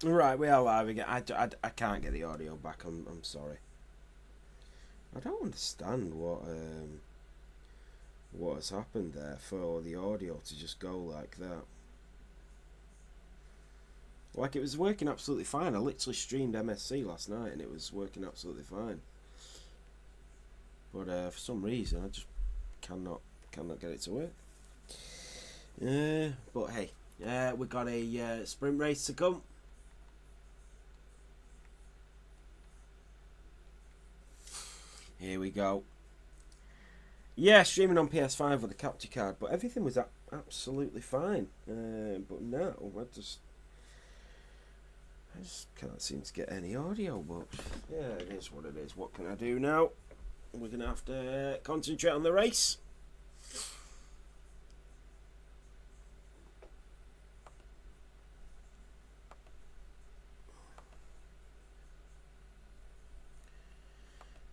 Right, we are live again. I can't get the audio back. I'm sorry. I don't understand what has happened there for the audio to just go like that. Like, it was working absolutely fine. I literally streamed MSC last night and it was working absolutely fine. But for some reason I just cannot get it to work. But hey, we got a sprint race to come. Here we go. Yeah, streaming on PS5 with a capture card, but everything was absolutely fine. But now I just can't seem to get any audio. But yeah, it is what it is. What can I do now? We're gonna have to concentrate on the race.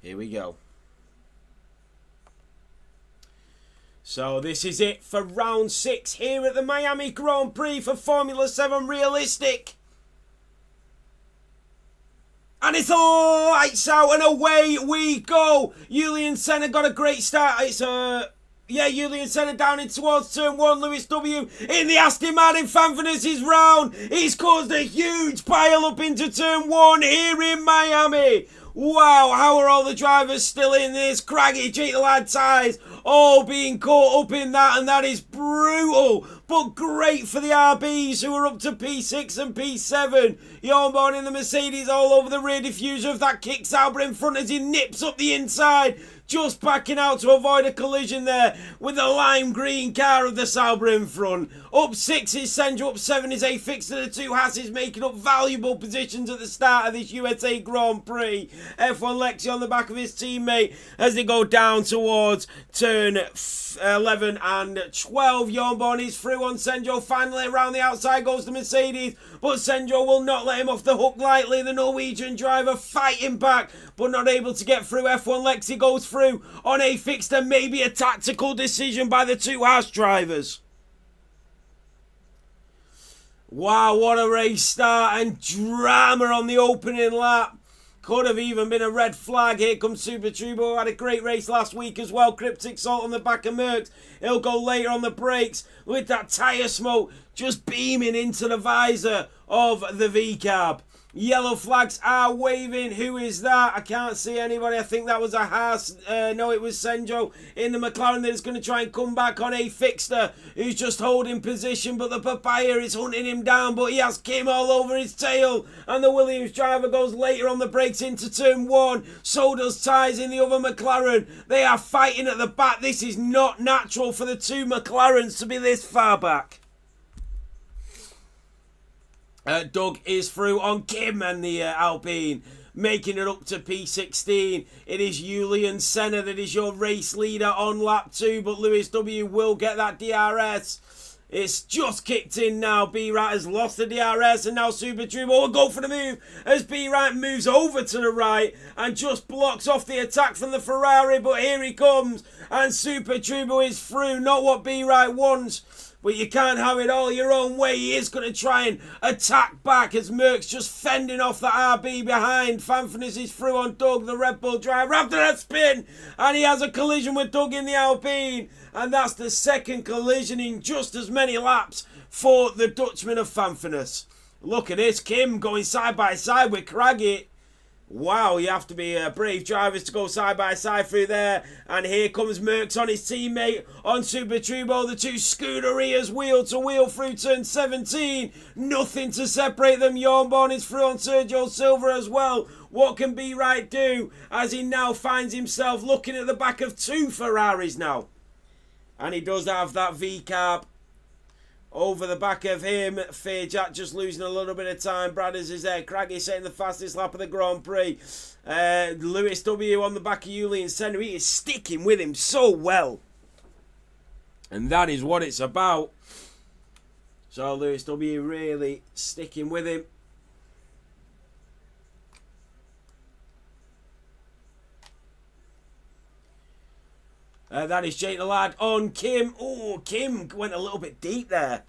Here we go. So this is it for round 6 here at the Miami Grand Prix for Formula 7 Realistic. And it's all lights out and away we go. Julian Senna got a great start. It's Julian Senna down in towards turn 1. Lewis W in the Aston Martin Fanfurness is round. He's caused a huge pile up into turn 1 here in Miami. Wow, how are all the drivers still in this? Craggy, Jake the Lad tyres, all being caught up in that, and that is brutal. But great for the RBs who are up to P6 and P7. Jornborn in the Mercedes all over the rear diffuser of that kick Sauber in front as he nips up the inside. Just backing out to avoid a collision there with the lime green car of the Sauber in front. Up 6 is Senjo, up 7 is A-Fix to the 2 Hasses, making up valuable positions at the start of this USA Grand Prix. F1 Lexi on the back of his teammate as they go down towards turn 11 and 12. Jornborn is through on Senjo. Finally around the outside goes the Mercedes, but Senjo will not let him off the hook lightly. The Norwegian driver fighting back, but not able to get through. F1 Lexi goes through on a fixed and maybe a tactical decision by the 2 Haas drivers. Wow, what a race start and drama on the opening lap. Could have even been a red flag. Here comes Super Turbo, had a great race last week as well. Cryptic Salt on the back of Merckx. He'll go later on the brakes with that tyre smoke just beaming into the visor of the V-Cab. Yellow flags are waving. Who is that? I can't see anybody. I think that was a Haas. No, it was Senjo in the McLaren that is going to try and come back on a Fixter who's just holding position, but the Papaya is hunting him down, but he has Kim all over his tail, and the Williams driver goes later on the brakes into turn 1. So does Tyres in the other McLaren. They are fighting at the back. This is not natural for the 2 McLarens to be this far back. Doug is through on Kim and the Alpine, making it up to P16. It is Julian Senna that is your race leader on lap 2, but Lewis W will get that DRS. It's just kicked in now. B-Right has lost the DRS, and now Super Turbo will go for the move as B-Right moves over to the right and just blocks off the attack from the Ferrari, but here he comes, and Super Turbo is through. Not what B-Right wants, but you can't have it all your own way. He is going to try and attack back as Merckx just fending off the RB behind. Fanfurness is through on Doug, the Red Bull driver, after that spin. And he has a collision with Doug in the Alpine. And that's the second collision in just as many laps for the Dutchman of Fanfurness. Look at this. Kim going side by side with Craggy. Wow, you have to be brave drivers to go side by side through there. And here comes Merckx on his teammate on Super Turbo. The 2 Scuderias wheel to wheel through turn 17. Nothing to separate them. Jornborn is through on Sergio Silva as well. What can B-Right do as he now finds himself looking at the back of 2 Ferraris now? And he does have that V-Carb over the back of him. Fairjack just losing a little bit of time. Bradders is there. Craggy setting the fastest lap of the Grand Prix. Lewis W on the back of Julian Senna. He is sticking with him so well. And that is what it's about. So Lewis W really sticking with him. That is Jake the Lad on Kim. Oh, Kim went a little bit deep there.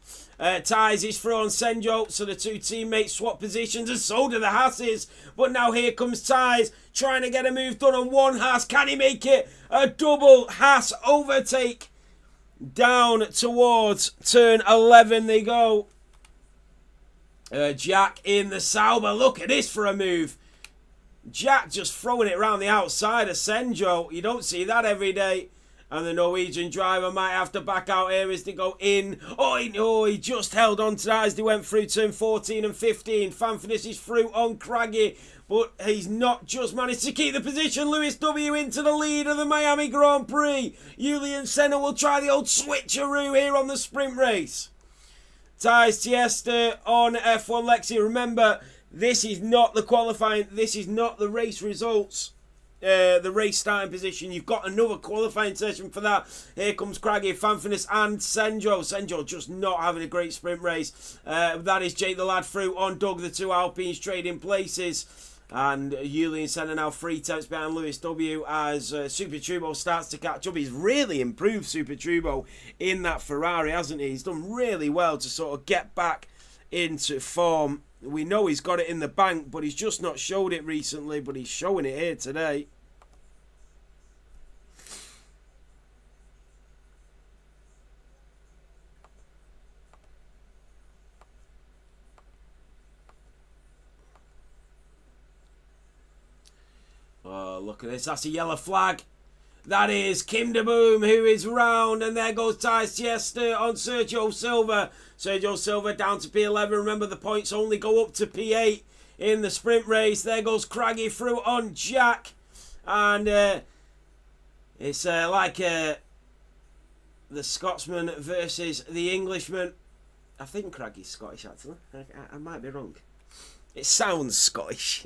Ties is through on Senjo, so the two teammates swap positions, and so do the Hasses. But now here comes Ties, trying to get a move done on one Hass. Can he make it? A double Hass overtake. Down towards turn 11 they go. Jack in the Sauber. Look at this for a move. Jack just throwing it around the outside of Senjo. You don't see that every day. And the Norwegian driver might have to back out here as they go in. Oh, he just held on to that as they went through turn 14 and 15. Fan finishes through on Craggy. But he's not just managed to keep the position. Lewis W into the lead of the Miami Grand Prix. Julian Senna will try the old switcheroo here on the sprint race. Ties Tiesta on F1 Lexi. Remember, this is not the qualifying. This is not the race results. The race starting position. You've got another qualifying session for that. Here comes Craggy, Fanfinis and Senjo. Senjo just not having a great sprint race. That is Jake the Lad through on Doug. The two Alpines trading places. And Julian Senna now 3 tenths behind Lewis W as Super Turbo starts to catch up. He's really improved Super Turbo in that Ferrari, hasn't he? He's done really well to sort of get back into form. We know he's got it in the bank, but he's just not showed it recently, but he's showing it here today. Oh, look at this. That's a yellow flag. That is Kim de Boom, who is round. And there goes Ties Tiesta on Sergio Silva. Sergio Silva down to P11. Remember, the points only go up to P8 in the sprint race. There goes Craggy through on Jack. And it's like the Scotsman versus the Englishman. I think Craggy's Scottish, actually. I might be wrong. It sounds Scottish.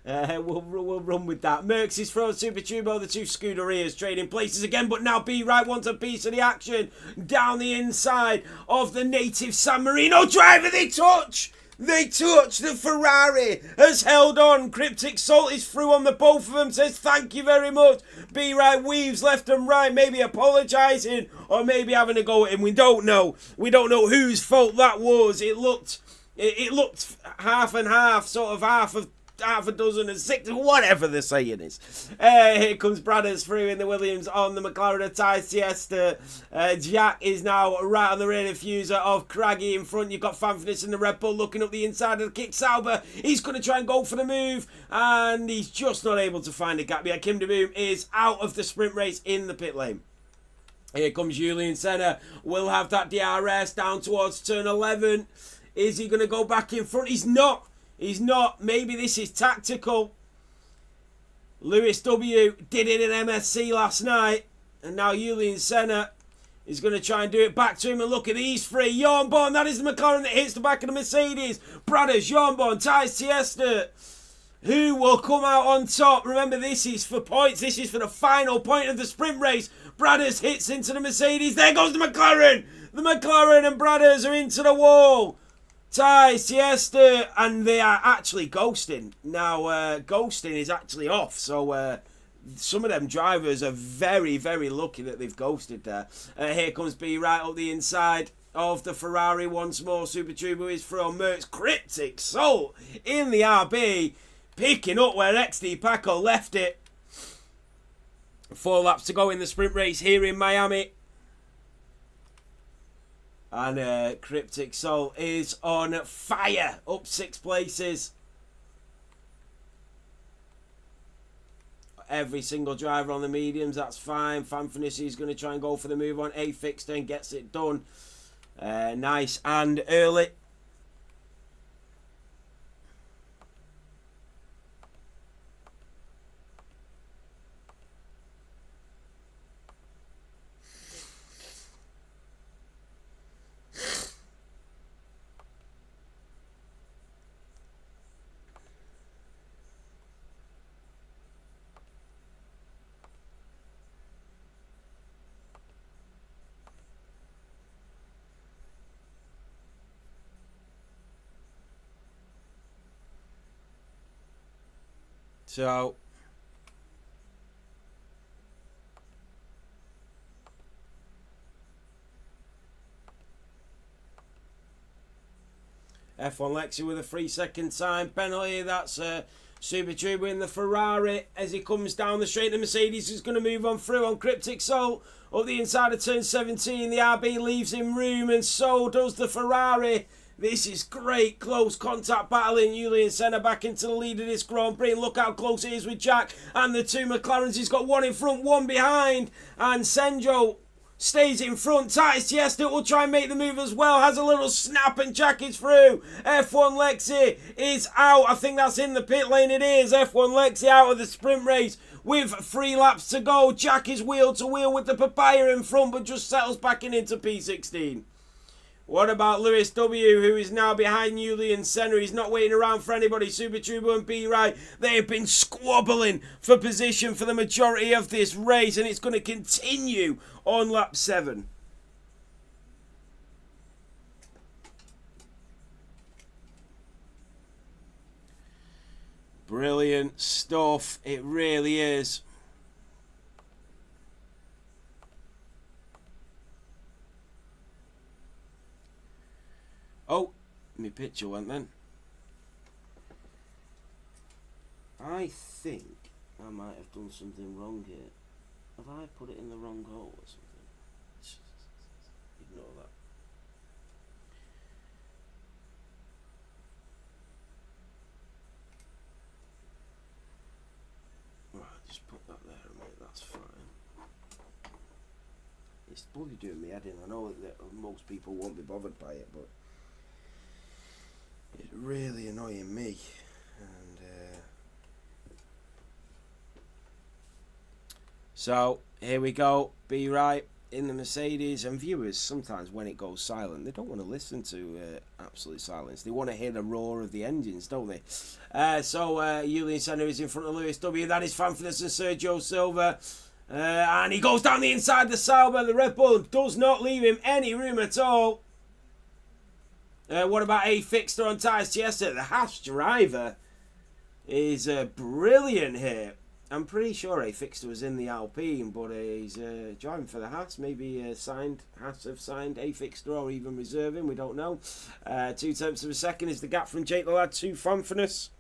We'll run with that. Merckx is from Super Turbo. The two Scuderias trading places again, but now B-Right wants a piece of the action. Down the inside of the native San Marino driver. They touch. The Ferrari has held on. Cryptic Salt is through on the both of them. Says thank you very much. B-Right weaves left and right. Maybe apologising or maybe having a go at him. We don't know. We don't know whose fault that was. It looked half and half, sort of half a dozen and 6, whatever the saying is. Here comes Bradders through in the Williams on the McLaren of Ties Tiesta. Jack is now right on the rear diffuser of Craggy in front. You've got Fanfinis in the Red Bull looking up the inside of the kick. Sauber, he's going to try and go for the move, and he's just not able to find a gap. Yeah, Kim de Boom is out of the sprint race in the pit lane. Here comes Julian Senna. Will have that DRS down towards turn 11. Is he going to go back in front? He's not. He's not. Maybe this is tactical. Lewis W did it in MSC last night. And now Julian Senna is going to try and do it back to him. And look at these three. Jornborn, that is the McLaren that hits the back of the Mercedes. Bradders, Jornborn, Ties Tiesta. Who will come out on top? Remember, this is for points. This is for the final point of the sprint race. Bradders hits into the Mercedes. There goes the McLaren. The McLaren and Bradders are into the wall. Ties Tiesta, and they are actually ghosting. Now, ghosting is actually off, so some of them drivers are very, very lucky that they've ghosted there. Here comes B right up the inside of the Ferrari once more. Super Turbo is from Merckx. Cryptic Salt in the RB, picking up where XD Paco left it. 4 laps to go in the sprint race here in Miami. And Cryptic Soul is on fire, up 6 places. Every single driver on the mediums, that's fine. Fanfinis is going to try and go for the move on A fixed and gets it done. Nice and early. So F1 Lexi with a 3-second time penalty. That's Super Turbo in the Ferrari as he comes down the straight. The Mercedes is going to move on through on Cryptic Soul. Up the inside of turn 17, the RB leaves him room, and so does the Ferrari. This is great close contact battling. Julian Senna back into the lead of this Grand Prix. Look how close it is with Jack and the two McLarens. He's got one in front, one behind, and Senjo stays in front. Titus Tiesta will try and make the move as well. Has a little snap and Jack is through. F1 Lexi is out. I think that's in the pit lane. It is. F1 Lexi out of the sprint race with 3 laps to go. Jack is wheel to wheel with the papaya in front, but just settles back into P16. What about Lewis W, who is now behind Julian Senna? He's not waiting around for anybody. Super Turbo and B Right, they have been squabbling for position for the majority of this race, and it's going to continue on lap 7. Brilliant stuff. It really is. Oh, my picture went then. I think I might have done something wrong here. Have I put it in the wrong hole or something? Ignore that. Right, just put that there, mate. That's fine. It's bloody doing me head in. I know that most people won't be bothered by it, but it's really annoying me. And so here we go. Be right in the Mercedes, and viewers sometimes when it goes silent they don't want to listen to absolute silence. They want to hear the roar of the engines, don't they? So Julian Senna is in front of Lewis W. That is Fanfitness and Sergio Silva. And he goes down the inside the Sauber. The Red Bull does not leave him any room at all. What about A Fixter on Titus Tiesta? The Haas driver is brilliant here. I'm pretty sure A Fixter was in the Alpine, but he's driving for the Haas. Maybe Haas have signed A Fixter or even reserve him. We don't know. 2 tenths of a second is the gap from Jake the Lad to Fanfitness.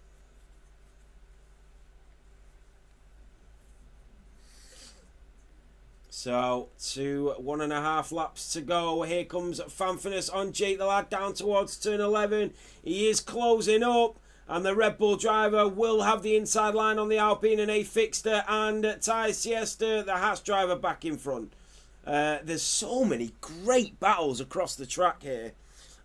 So, 1.5 laps to go. Here comes Fanfitness on Jake the Lad down towards turn 11. He is closing up, and the Red Bull driver will have the inside line on the Alpine, and A Fixter and Titus Tiesta, the Haas driver, back in front. There's so many great battles across the track here.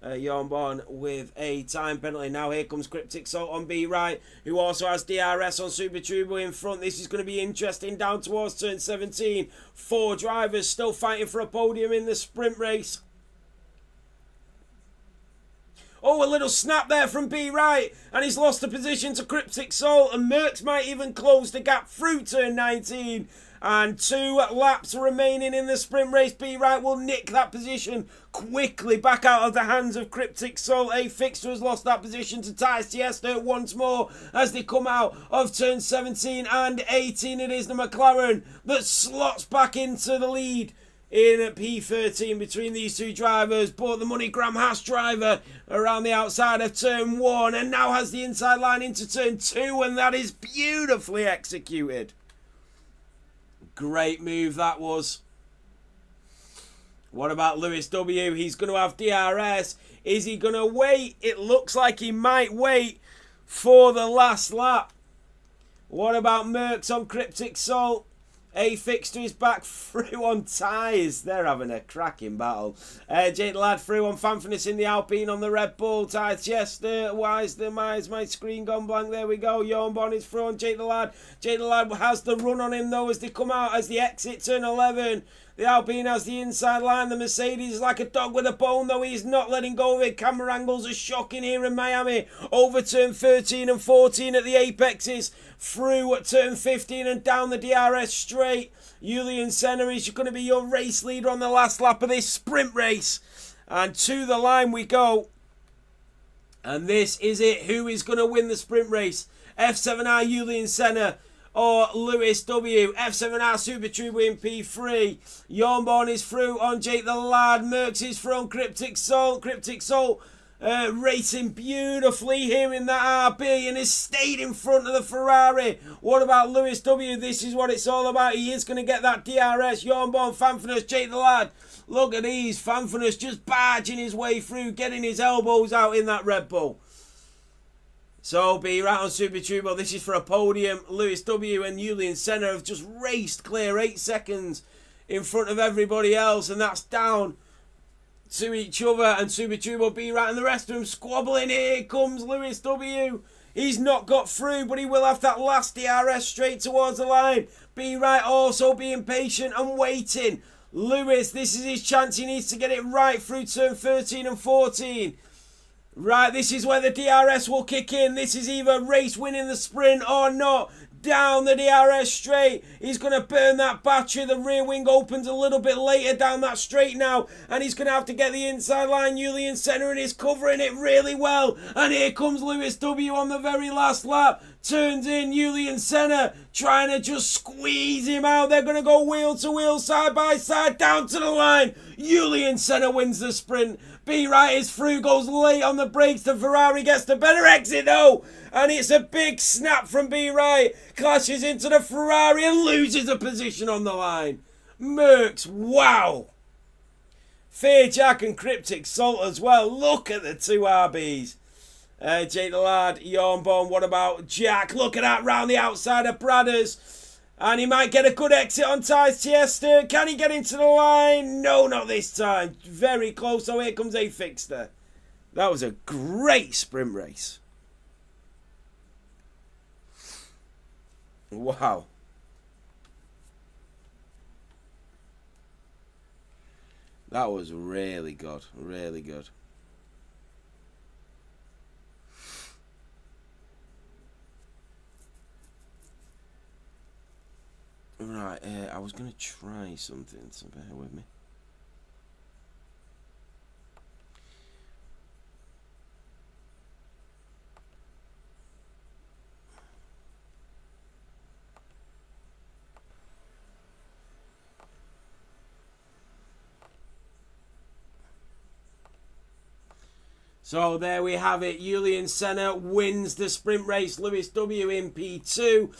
Jornborn with a time penalty. Now here comes Cryptic Salt on B Right, who also has DRS on Super Turbo in front. This is going to be interesting down towards turn 17. 4 drivers still fighting for a podium in the sprint race. Oh, a little snap there from B Right, and he's lost the position to Cryptic Salt, and Merckx might even close the gap through turn 19. And 2 laps remaining in the sprint race. B Right will nick that position quickly back out of the hands of Cryptic Soul. A Fixter has lost that position to Titus Tiesta once more as they come out of turn 17 and 18. It is the McLaren that slots back into the lead in P13 between these 2 drivers, but the MoneyGram Haas driver around the outside of turn 1 and now has the inside line into turn 2, and that is beautifully executed. Great move that was. What about Lewis W? He's going to have DRS. Is he going to wait? It looks like he might wait for the last lap. What about Merckx on Cryptic Salt? A Fixter is back through on tyres. They're having a cracking battle. Jake the Lad through on Fanfitness in the Alpine on the Red Bull. Titus Tiesta. Why is my screen gone blank? There we go. Jornborn is through on Jake the Lad. Jake the Lad has the run on him though as they come out, as they exit turn 11. The Alpine has the inside line. The Mercedes is like a dog with a bone, though. He's not letting go of it. Camera angles are shocking here in Miami. Over turn 13 and 14 at the apexes. Through turn 15 and down the DRS straight. Julian Senna is going to be your race leader on the last lap of this sprint race. And to the line we go. And this is it. Who is going to win the sprint race? F7R Julian Senna or Lewis W? F7R Super Turbo in P3. Jornborn is through on Jake the Lad. Merckx is through on Cryptic Salt. Cryptic Salt racing beautifully here in that RB and has stayed in front of the Ferrari. What about Lewis W? This is what it's all about. He is going to get that DRS. Jornborn, Fanfurness, Jake the Lad. Look at these. Fanfurness just barging his way through, getting his elbows out in that Red Bull. So, be right on Super Turbo. This is for a podium. Lewis W and Julian Senna have just raced clear 8 seconds in front of everybody else, and that's down to each other. And Super Turbo, be right, and the rest of them squabbling. Here comes Lewis W. He's not got through, but he will have that last DRS straight towards the line. Be right also being patient and waiting. Lewis, this is his chance. He needs to get it right through turn 13 and 14. Right, this is where the DRS will kick in. This is either race winning the sprint or not. Down the DRS straight. He's going to burn that battery. The rear wing opens a little bit later down that straight now. And he's going to have to get the inside line. Julian Senna, and he's covering it really well. And here comes Lewis W on the very last lap. Turns in Julian Senna, trying to just squeeze him out. They're going to go wheel to wheel, side by side, down to the line. Julian Senna wins the sprint. B right is through, goes late on the brakes. The Ferrari gets the better exit though. And it's a big snap from B right. Clashes into the Ferrari and loses a position on the line. Mercs, wow. Fear Jack and Cryptic Salt as well. Look at the two RBs. Jake the Lad, Jornborn, what about Jack? Look at that round the outside of Bradders. And he might get a good exit on Ty's Tiesta. Can he get into the line? No, not this time. Very close. Oh, here comes a Fixter. That was a great sprint race. Wow. That was really good. Really good. Right, I was going to try something, so bear with me. So there we have it. Julian Senna wins the sprint race. Lewis W in P2.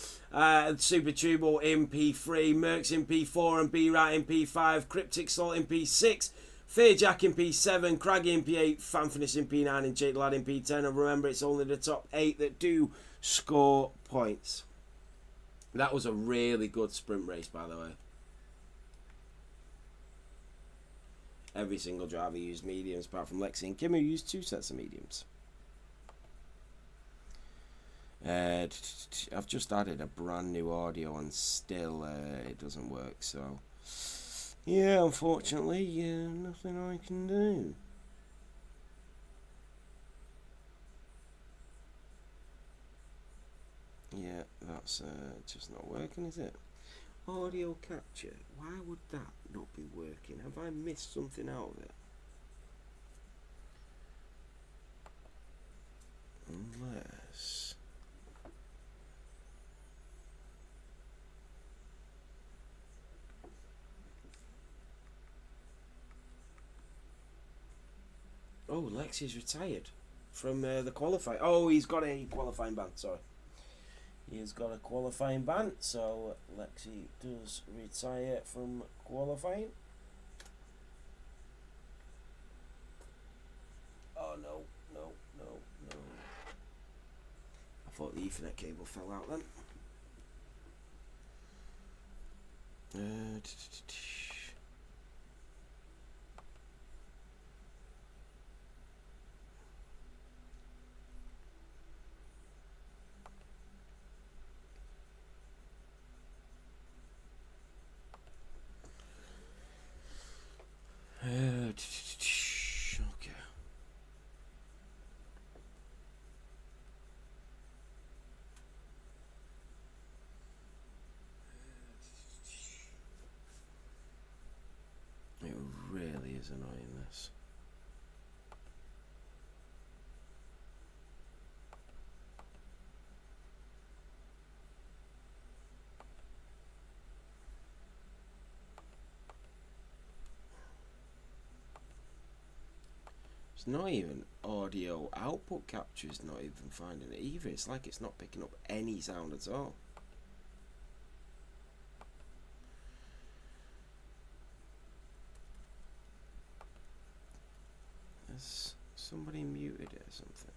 Super Turbo in P3. Mercs in P4 and B-Rat in P5. Cryptic Salt in P6. Fear Jack in P7. Craggy in P8. Fanfurness in P9 and Jake Lad in P10. And remember, it's only the top 8 that do score points. That was a really good sprint race, by the way. Every single driver used mediums, apart from Lexi and Kim, who used 2 sets of mediums. I've just added a brand new audio and still it doesn't work, so yeah, unfortunately, nothing I can do. Yeah, that's just not working, is it? Audio capture, why would that not be working? Have I missed something out of it? Unless... Oh, Lexi's retired from the qualifying. Oh, he's got a qualifying ban, sorry. He's got a qualifying ban, so Lexi does retire from qualifying. Oh no, no, no, no. I thought the Ethernet cable fell out then. Okay. It really is annoying, this. It's not even audio output capture is not even finding it either. It's like it's not picking up any sound at all. Has somebody muted it or something?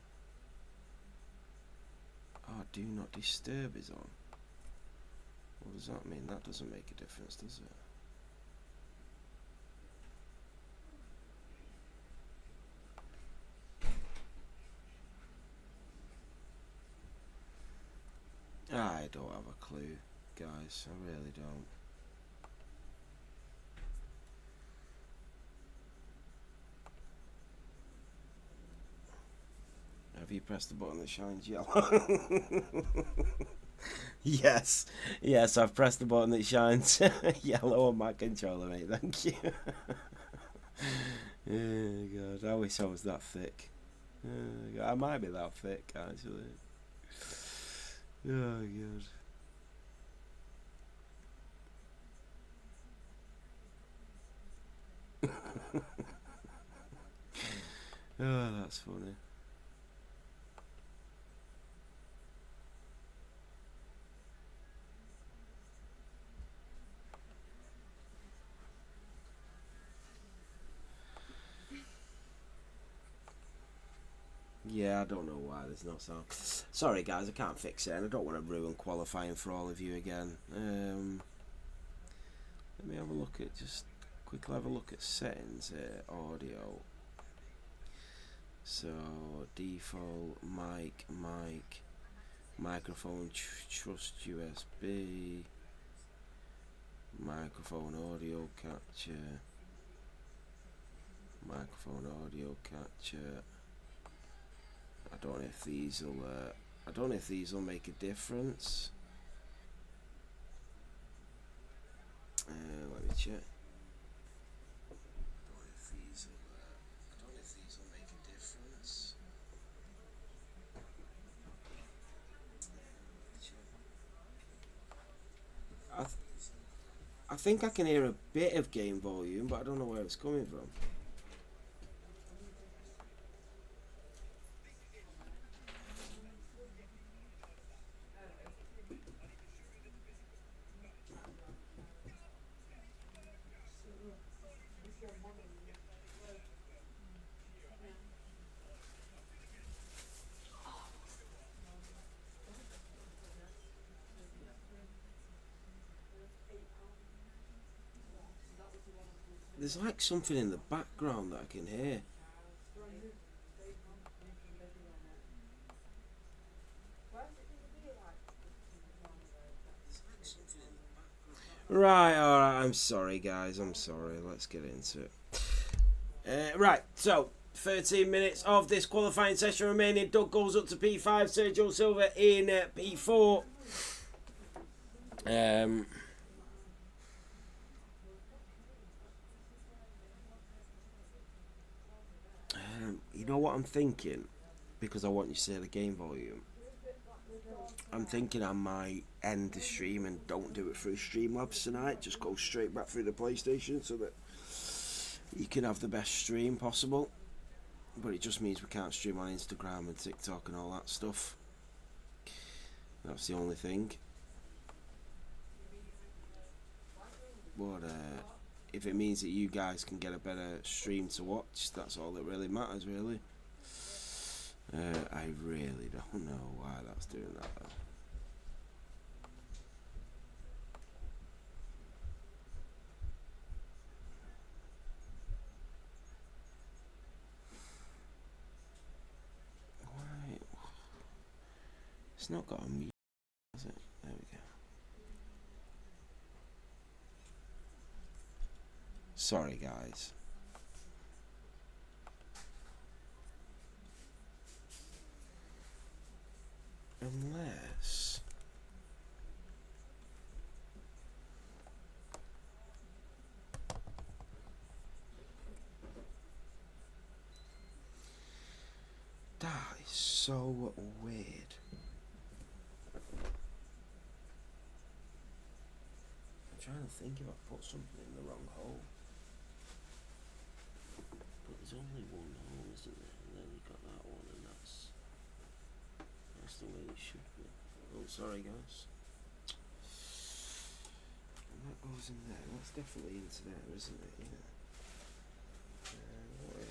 Oh, do not disturb is on. What does that mean? That doesn't make a difference, does it? I don't have a clue, guys. I really don't. Have you pressed the button that shines yellow? Yes, yes, I've pressed the button that shines yellow on my controller, mate. Thank you. Oh God, I wish I was that thick. I might be that thick, actually. Oh God. Oh, that's funny. Yeah, I don't know why there's no sound. Sorry guys, I can't fix it and I don't want to ruin qualifying for all of you again. Let me have a look at, just quickly have a look at settings here, audio. So, default, mic, microphone, trust USB, microphone audio capture, microphone audio capture. I don't know if these will. I don't know if these will make a difference. Let me check. I don't know if these will make a difference. I think I can hear a bit of game volume, but I don't know where it's coming from. There's like something in the background that I can hear. Right, alright, I'm sorry guys, I'm sorry, let's get into it. Right, so 13 minutes of this qualifying session remaining. Doug goes up to P5, Sergio Silva in P4. You know what I'm thinking? Because I want you to say the game volume. I'm thinking I might end the stream and don't do it through Streamlabs tonight. Just go straight back through the PlayStation so that you can have the best stream possible. But it just means we can't stream on Instagram and TikTok and all that stuff. That's the only thing. But if it means that you guys can get a better stream to watch, that's all that really matters, really. I really don't know why that's doing that though. Why? It's not got a mute, has it? There we go. Sorry guys. Unless that is so weird. I'm trying to think if I put something in the wrong hole. But there's only one hole, isn't there? Sorry, guys. And that goes in there. That's definitely into there, isn't it? Yeah. What if...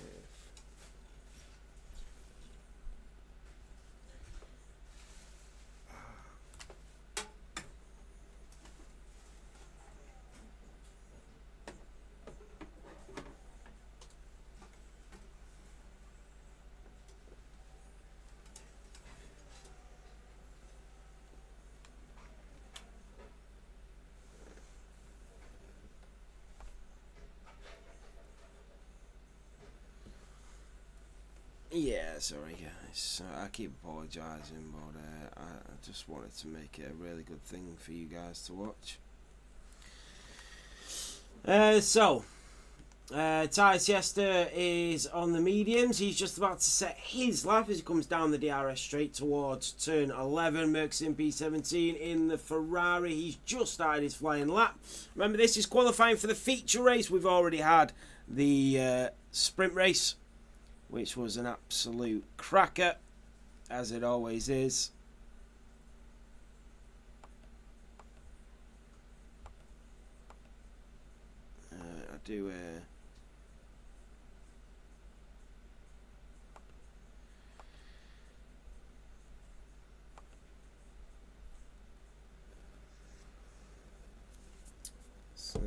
Yeah, sorry guys. I keep apologising, but I just wanted to make it a really good thing for you guys to watch. Ty Siesta is on the mediums. He's just about to set his lap as he comes down the DRS straight towards turn 11. Merckx in P17 in the Ferrari. He's just started his flying lap. Remember, this is qualifying for the feature race. We've already had the sprint race, which was an absolute cracker, as it always is. I do... so...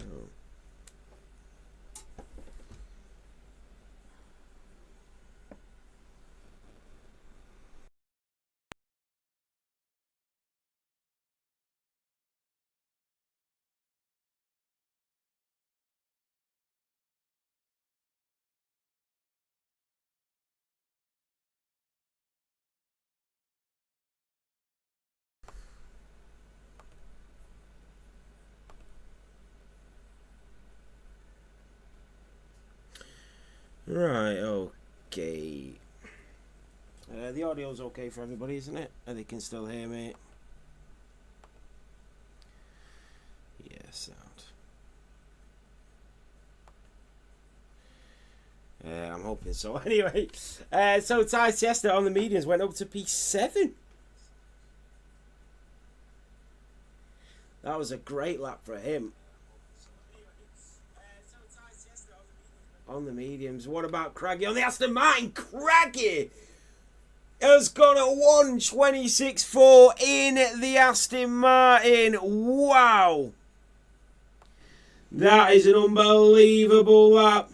Right, okay. The audio's okay for everybody, isn't it? They can still hear me. Yeah, sound. I'm hoping so. Anyway, so Ty Siesta on the mediums went up to P7. That was a great lap for him. On the mediums. What about Craggy on the Aston Martin? Craggy has gone at 1:26.4 in the Aston Martin. Wow. That is an unbelievable lap.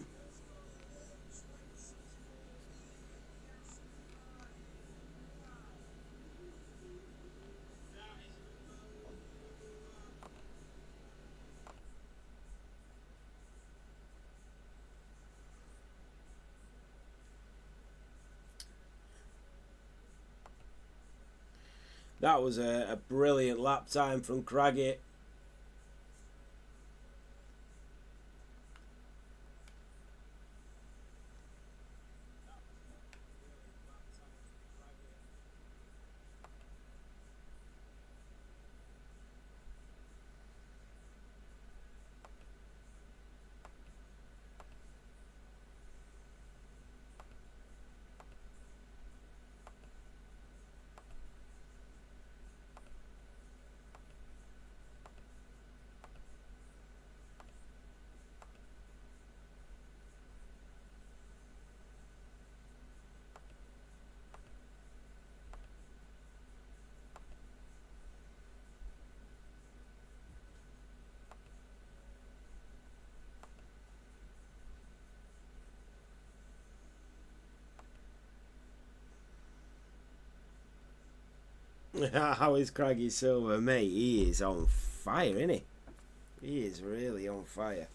That was a brilliant lap time from Craggy. How is Craggy Silver, mate? He is on fire, isn't he? He is really on fire.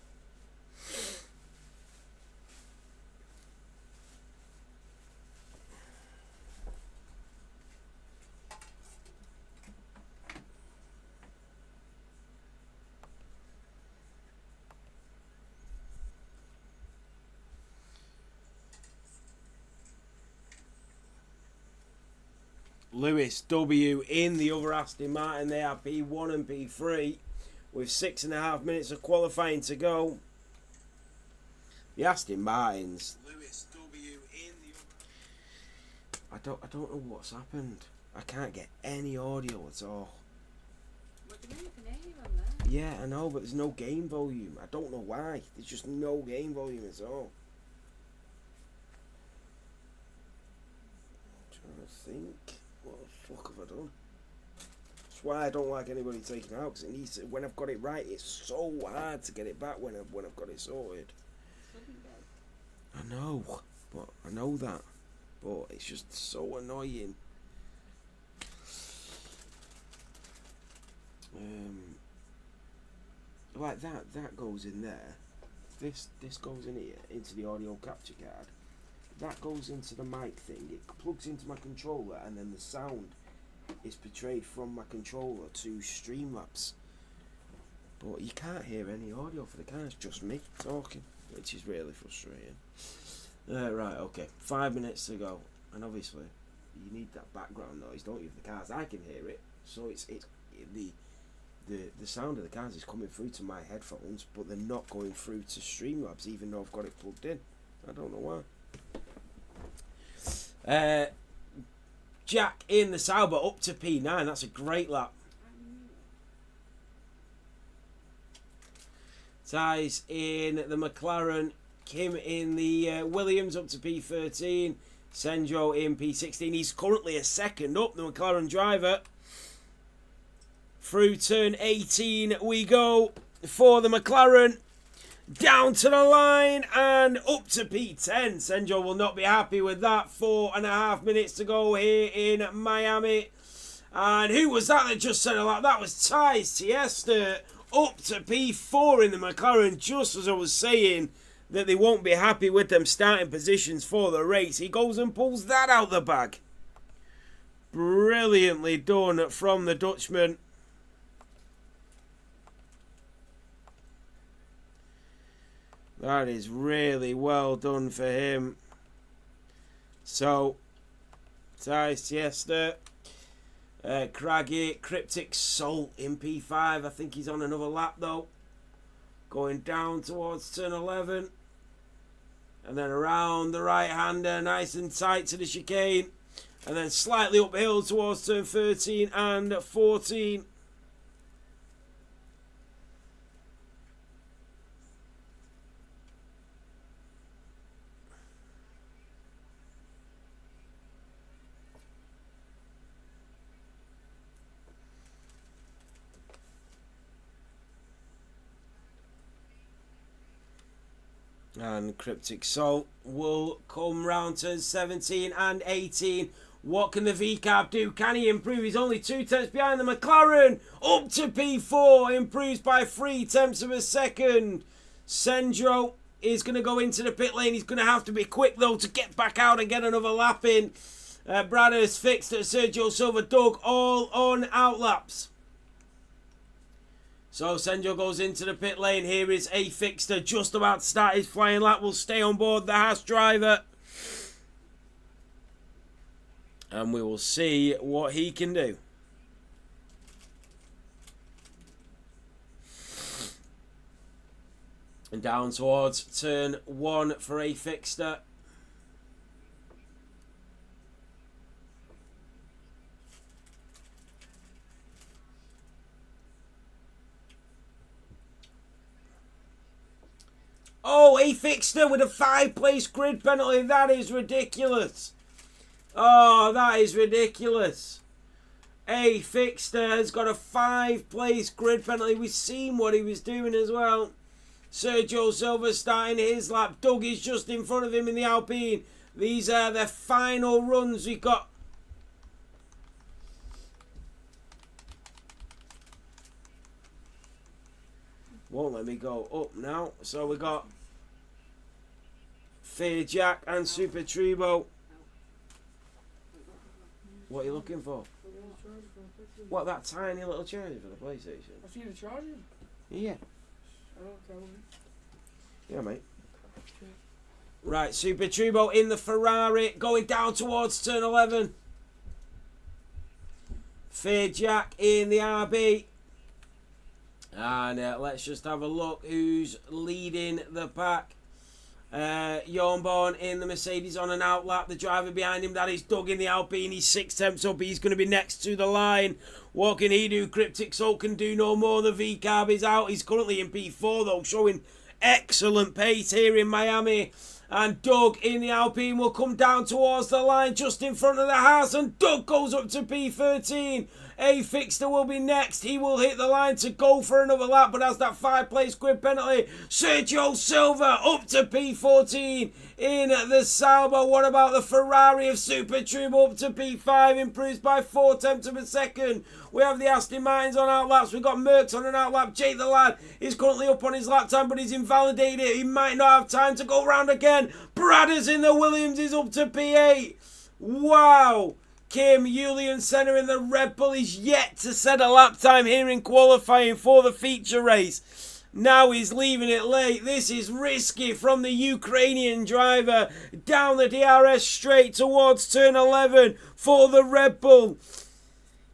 Lewis W in the other Aston Martin. They are P1 and P3 with 6.5 minutes of qualifying to go. The Aston Martins. Lewis W in the other... I don't know what's happened. I can't get any audio at all. What do you mean? You can hear you on there. Yeah, I know, but there's no game volume. I don't know why. There's just no game volume at all. I'm trying to think. What the fuck have I done? That's why I don't like anybody taking it out, because it needs to, when I've got it right, it's so hard to get it back when I've got it sorted. I know, but I know that, but it's just so annoying. Like that goes in there. This goes in here into the audio capture card. That goes into the mic thing. It plugs into my controller, and then the sound is portrayed from my controller to Streamlabs. But you can't hear any audio for the car. It's just me talking, which is really frustrating. Right, okay. 5 minutes to go, and obviously you need that background noise, don't you? If the cars, I can hear it, so it's the sound of the cars is coming through to my headphones, but they're not going through to Streamlabs, even though I've got it plugged in. I don't know why. Jack in the Sauber up to P9. That's a great lap. Ties in the McLaren. Kim in the Williams up to P13. Senjo in P16. He's currently a second up, the McLaren driver. Through turn 18 we go for the McLaren. Down to the line and up to P10. Senjo will not be happy with that. 4.5 minutes to go here in Miami. And who was that just said a lot? That was Ties Tiesta up to P4 in the McLaren. Just as I was saying that they won't be happy with them starting positions for the race, he goes and pulls that out the bag. Brilliantly done from the Dutchman. That is really well done for him. So, Ties Tiesta, Craggy, Cryptic Salt in P5. I think he's on another lap though. Going down towards turn 11. And then around the right-hander, nice and tight to the chicane. And then slightly uphill towards turn 13 and 14. And Cryptic Salt will come round to 17 and 18. What can the V-Carb do? Can he improve? He's only 2 tenths behind the McLaren. Up to P4. Improves by 3 tenths of a second. Sendro is going to go into the pit lane. He's going to have to be quick, though, to get back out and get another lap in. Brad has fixed at Sergio Silva. Doug all on outlaps. So Senjo goes into the pit lane. Here is A Fixter just about to start his flying lap. Will stay on board the Haas driver. And we will see what he can do. And down towards turn 1 for A Fixter. Oh, A Fixter with a 5-place grid penalty. That is ridiculous. Oh, that is ridiculous. A Fixter has got a 5-place grid penalty. We've seen what he was doing as well. Sergio Silva starting his lap. Doug is just in front of him in the Alpine. These are the final runs we've got. Won't let me go up now. So we got Fair Jack and Super Tribo. What are you looking for? What, that tiny little charger for the PlayStation? I see the charger. Yeah. I don't care. Yeah, mate. Right, Super Tribo in the Ferrari, going down towards turn 11. Fair Jack in the RB. And let's just have a look who's leading the pack. Jornborn in the Mercedes on an outlap. The driver behind him, that is Doug in the Alpine. He's 6 tenths up. He's going to be next to the line. What can he do? Cryptic Soul can do no more. The V-Carb is out. He's currently in P4 though, showing excellent pace here in Miami. And Doug in the Alpine will come down towards the line just in front of the house. And Doug goes up to P13. A Fixter will be next. He will hit the line to go for another lap, but has that 5-place grid penalty. Sergio Silva up to P14 in the Sauber. What about the Ferrari of Super Turbo up to P5? Improves by 4 tenths of a second. We have the Aston Martins on outlaps. We've got Merckx on an outlap. Jake the Lad is currently up on his lap time, but he's invalidated. He might not have time to go round again. Bradders in the Williams is up to P8. Wow. Julian Senna in the Red Bull is yet to set a lap time here in qualifying for the feature race. Now he's leaving it late. This is risky from the Ukrainian driver down the DRS straight towards turn 11 for the Red Bull.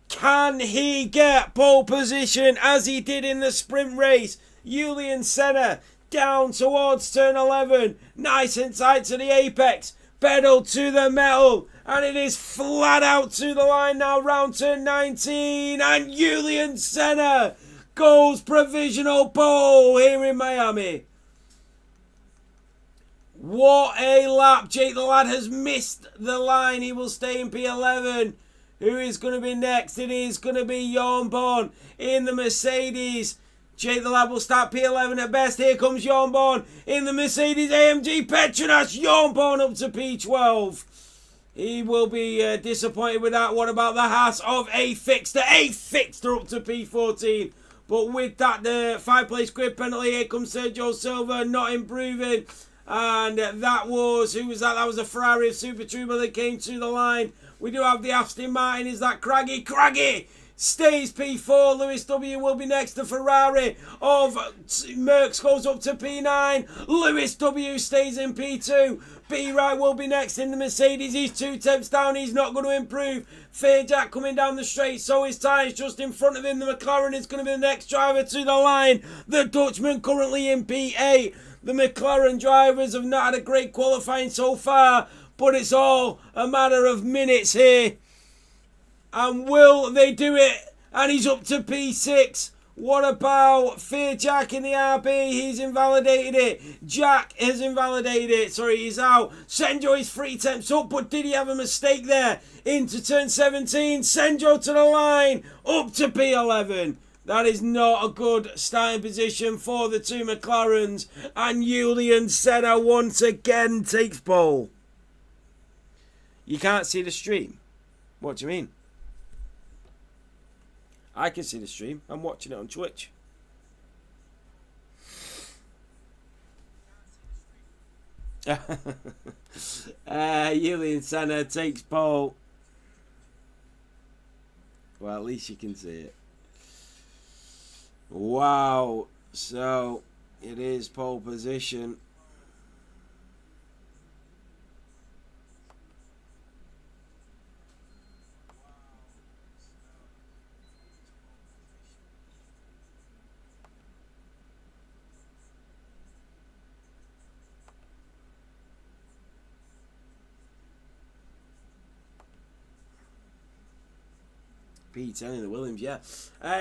Can he get pole position as he did in the sprint race? Julian Senna down towards turn 11. Nice and tight to the apex. Pedal to the metal. And it is flat out to the line now, round turn 19. And Julian Senna goes provisional pole here in Miami. What a lap. Jake the Lad has missed the line. He will stay in P11. Who is going to be next? It is going to be Jornborn in the Mercedes. Jake the Lad will start P11 at best. Here comes Jornborn in the Mercedes AMG Petronas. Jornborn up to P12. He will be disappointed with that. What about the Haas of A Fixter? A Fixter up to P14. But with that 5-place grid penalty, here comes Sergio Silva, not improving. And that was, who was that? That was a Ferrari of Super Turbo that came to the line. We do have the Aston Martin. Is that Craggy? Craggy stays P4. Lewis W will be next. The Ferrari of Merckx goes up to P9. Lewis W stays in P2. B-Right will be next in the Mercedes. He's 2 tenths down. He's not going to improve. Fairjack coming down the straight. So his tyres just in front of him. The McLaren is going to be the next driver to the line. The Dutchman currently in P8. The McLaren drivers have not had a great qualifying so far, but it's all a matter of minutes here. And will they do it? And he's up to P6. What about Fairjack in the RB? He's invalidated it. Jack has invalidated it. Sorry, he's out. Senjo is 3 tenths up, but did he have a mistake there? Into turn 17. Senjo to the line. Up to P11. That is not a good starting position for the 2 McLarens. And Julian Senna once again takes pole. You can't see the stream. What do you mean? I can see the stream. I'm watching it on Twitch. Julian Senna takes pole. Well, at least you can see it. Wow. So, it is pole position. P10 in the Williams, yeah.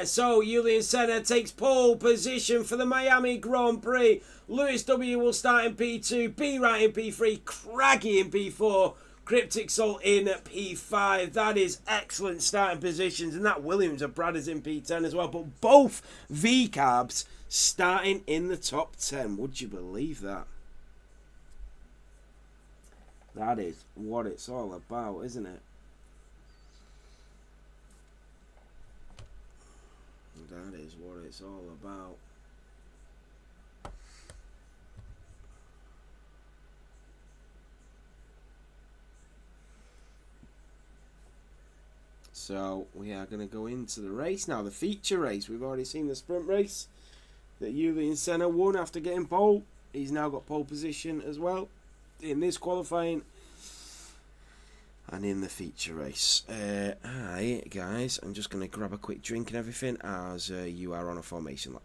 So, Julian Senna takes pole position for the Miami Grand Prix. Lewis W will start in P2, B-Right in P3, Craggy in P4, Cryptic Soul in P5. That is excellent starting positions. And that Williams and Brad is in P10 as well. But both V-Carbs starting in the top 10. Would you believe that? That is what it's all about, isn't it? That is what it's all about. So we are going to go into the race now, the feature race. We've already seen the sprint race that Julian Senna won after getting pole. He's now got pole position as well in this qualifying and in the feature race. Hi guys, I'm just going to grab a quick drink and everything as you are on a formation lap.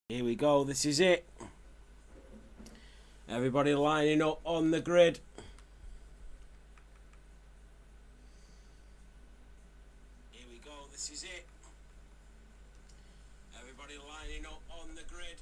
Here we go, this is it. Everybody lining up on the grid. Here we go, this is it. Everybody lining up on the grid.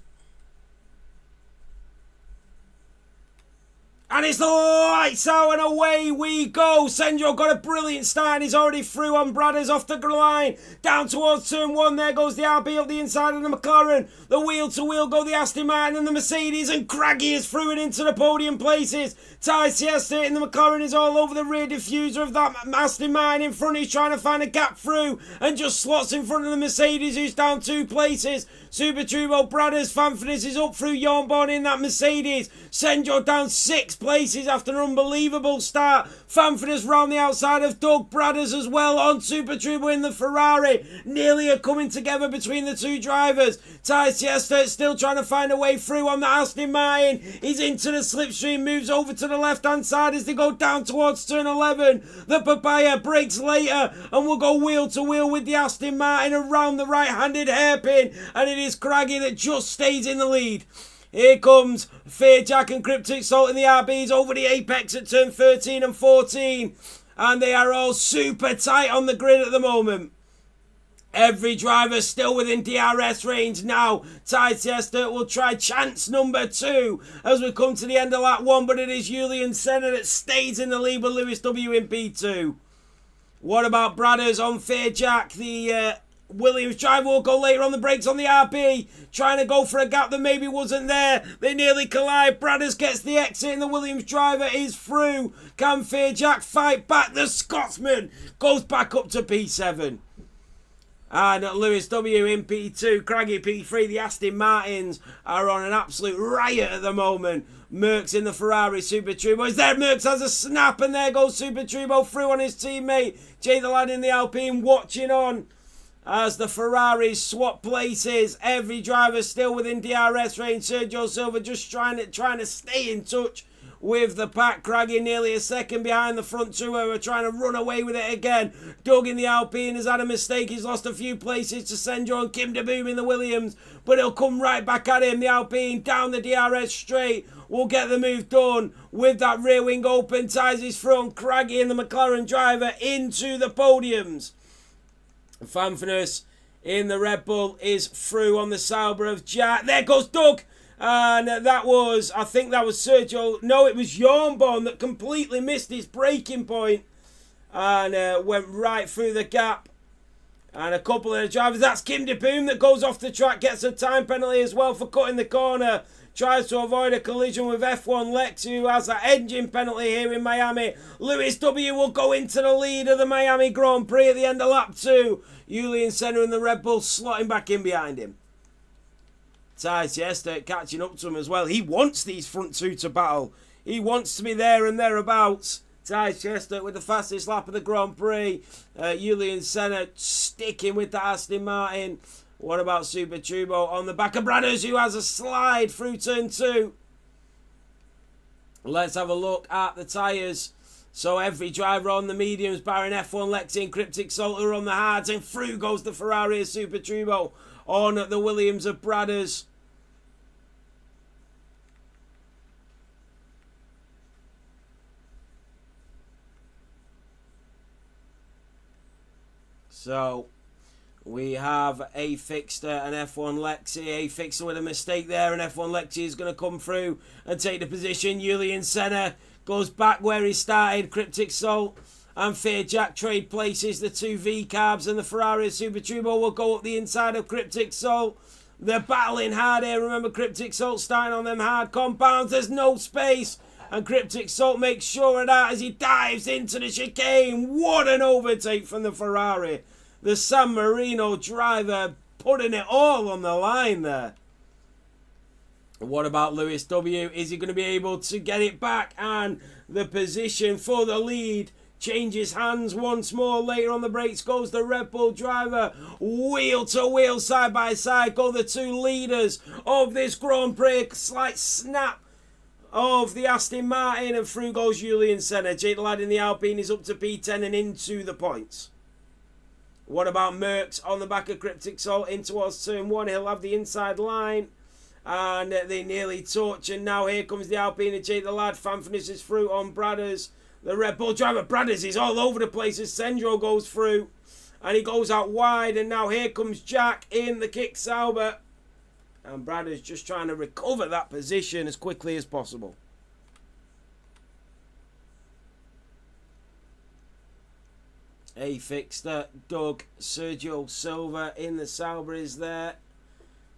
And it's the lights out and away we go. Senjo got a brilliant start and he's already through on Bradders off the line. Down towards turn one. There goes the RB up the inside of the McLaren. The wheel to wheel go the Aston Martin and the Mercedes. And Craggy is through and into the podium places. Ty Siesta and the McLaren is all over the rear diffuser of that Aston Martin in front. He's trying to find a gap through and just slots in front of the Mercedes who's down 2 places. Super Turbo Bradders Fanfitness is up through Yornborn in that Mercedes. Senjo down 6 places after an unbelievable start. Fanfitness round the outside of Doug Bradders as well on Super Turbo in the Ferrari. Nearly a coming together between the 2 drivers. Ty Siesta still trying to find a way through on the Aston Martin. He's into the slipstream, moves over to the left hand side as they go down towards turn 11. The Papaya breaks later and will go wheel to wheel with the Aston Martin around the right handed hairpin, and it is Craggy that just stays in the lead. Here comes Fearjack and Cryptic Salt in the RBs over the apex at turn 13 and 14. And they are all super tight on the grid at the moment. Every driver still within DRS range now. Ty Siesta will try chance number 2 as we come to the end of lap 1. But it is Julian Senna that stays in the lead with Lewis W in P2. What about Bradders on Fearjack? The Williams driver will go later on the brakes on the RB, trying to go for a gap that maybe wasn't there. They nearly collide. Bradders gets the exit and the Williams driver is through. Can Fearjack fight back? The Scotsman goes back up to P7. And Lewis W in P2, Craggy P3. The Aston Martins are on an absolute riot at the moment. Merckx in the Ferrari Super Turbo is there. Merckx has a snap and there goes Super Turbo through on his teammate. Jay the lad in the Alpine watching on as the Ferraris swap places. Every driver still within DRS range. Sergio Silva just trying to stay in touch with the pack. Craggy nearly a second behind the front 2 who are trying to run away with it again. Doug in the Alpine has had a mistake. He's lost a few places to Senjo and Kim DeBoom in the Williams, but he'll come right back at him. The Alpine down the DRS straight will get the move done with that rear wing open. Ties his front. Craggy and the McLaren driver into the podiums. Fanfitness in the Red Bull is through on the Sauber of Jack. There goes Doug. And that was, I think that was Sergio. No, it was Jornborn that completely missed his braking point and went right through the gap. And a couple of the drivers. That's Kim DeBoom that goes off the track, gets a time penalty as well for cutting the corner. Tries to avoid a collision with F1 Lex, who has an engine penalty here in Miami. Lewis W will go into the lead of the Miami Grand Prix at the end of lap 2. Julian Senna and the Red Bull slotting back in behind him. Ty Siesta catching up to him as well. He wants these front 2 to battle. He wants to be there and thereabouts. Ty Siesta with the fastest lap of the Grand Prix. Julian Senna sticking with the Aston Martin. What about Super Turbo on the back of Bradders, who has a slide through turn 2? Let's have a look at the tyres. So every driver on the mediums, barring F1 Lexi and Cryptic Salt are on the hards, and through goes the Ferrari of Super Turbo on the Williams of Bradders. So we have a Fixter and F1 Lexi. A Fixter with a mistake there, and F1 Lexi is going to come through and take the position. Julian Senna goes back where he started. Cryptic Salt and Fearjack trade places. The 2 V-Carbs and the Ferrari Super Turbo will go up the inside of Cryptic Salt. They're battling hard here. Remember, Cryptic Salt starting on them hard compounds. There's no space. And Cryptic Salt makes sure of that as he dives into the chicane. What an overtake from the Ferrari. The San Marino driver putting it all on the line there. What about Lewis W? Is he going to be able to get it back? And the position for the lead changes hands once more. Later on the brakes goes the Red Bull driver. Wheel to wheel, side by side, go the 2 leaders of this Grand Prix. Slight snap of the Aston Martin, and through goes Julian Senna. Jake the lad in the Alpine is up to P10 and into the points. What about Merckx on the back of Cryptic Salt in towards turn 1? He'll have the inside line. And they nearly touch. And now here comes the Alpine and Jake the Lad. Fan finishes through on Bradders. The Red Bull driver, Bradders, is all over the place as Sendro goes through. And he goes out wide. And now here comes Jack in the kick Sauber. And Bradders just trying to recover that position as quickly as possible. A Fixter, Doug, Sergio Silva in the Sauber is there.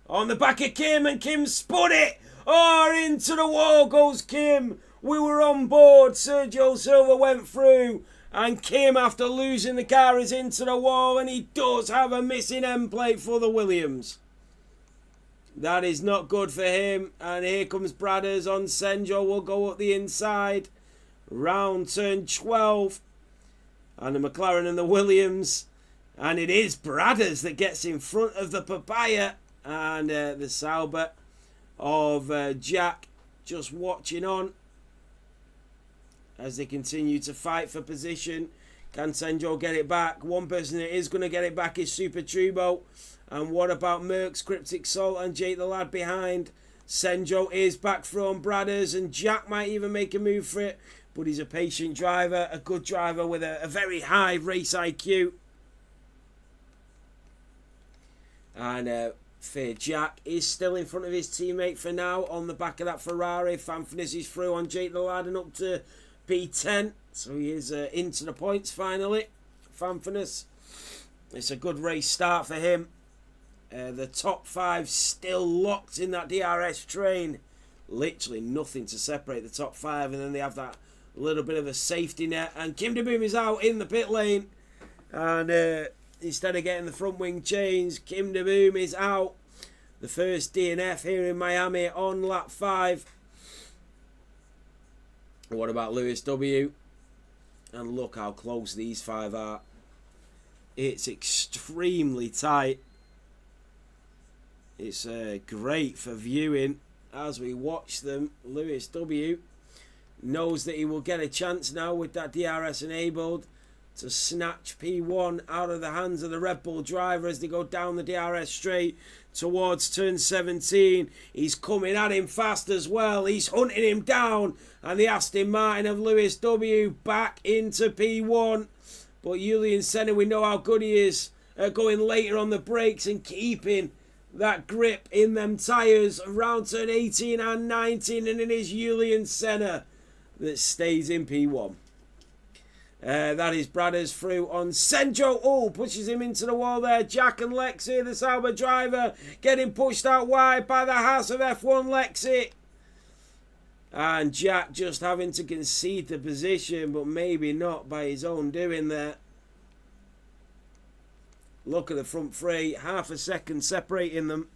On the back of Kim, and Kim spun it. Oh, into the wall goes Kim. We were on board. Sergio Silva went through. And Kim, after losing the car, is into the wall. And he does have a missing end plate for the Williams. That is not good for him. And here comes Bradders on Senjo. Will go up the inside. Round turn 12. And the McLaren and the Williams. And it is Bradders that gets in front of the Papaya. And the Sauber of Jack just watching on as they continue to fight for position. Can Senjo get it back? One person that is going to get it back is Super Turbo. And what about Merckx, Cryptic Salt and Jake the Lad behind? Senjo is back from Bradders and Jack might even make a move for it. But he's a patient driver, a good driver with a very high race IQ. And Jack is still in front of his teammate for now on the back of that Ferrari. Fanfinis is through on Jake the Lad and up to P10. So he is into the points finally. Fanfinis. It's a good race start for him. The top 5 still locked in that DRS train. Literally nothing to separate the top 5. And then they have that little bit of a safety net. And Kim de Boom is out in the pit lane. And instead of getting the front wing change, Kim de Boom is out. The first DNF here in Miami on lap 5. What about Lewis W? And look how close these 5 are. It's extremely tight. It's great for viewing as we watch them. Lewis W knows that he will get a chance now with that DRS enabled to snatch P1 out of the hands of the Red Bull driver as they go down the DRS straight towards turn 17. He's coming at him fast as well. He's hunting him down. And the Aston Martin of Lewis W back into P1. But Julian Senna, we know how good he is at going later on the brakes and keeping that grip in them tyres around turn 18 and 19. And it is Julian Senna that stays in P1. That is Bradders through on Senjo. Oh, pushes him into the wall there. Jack and Lexi, the Sauber driver, getting pushed out wide by the Haas of F1 Lexi. And Jack just having to concede the position, but maybe not by his own doing there. Look at the front 3, half a second separating them.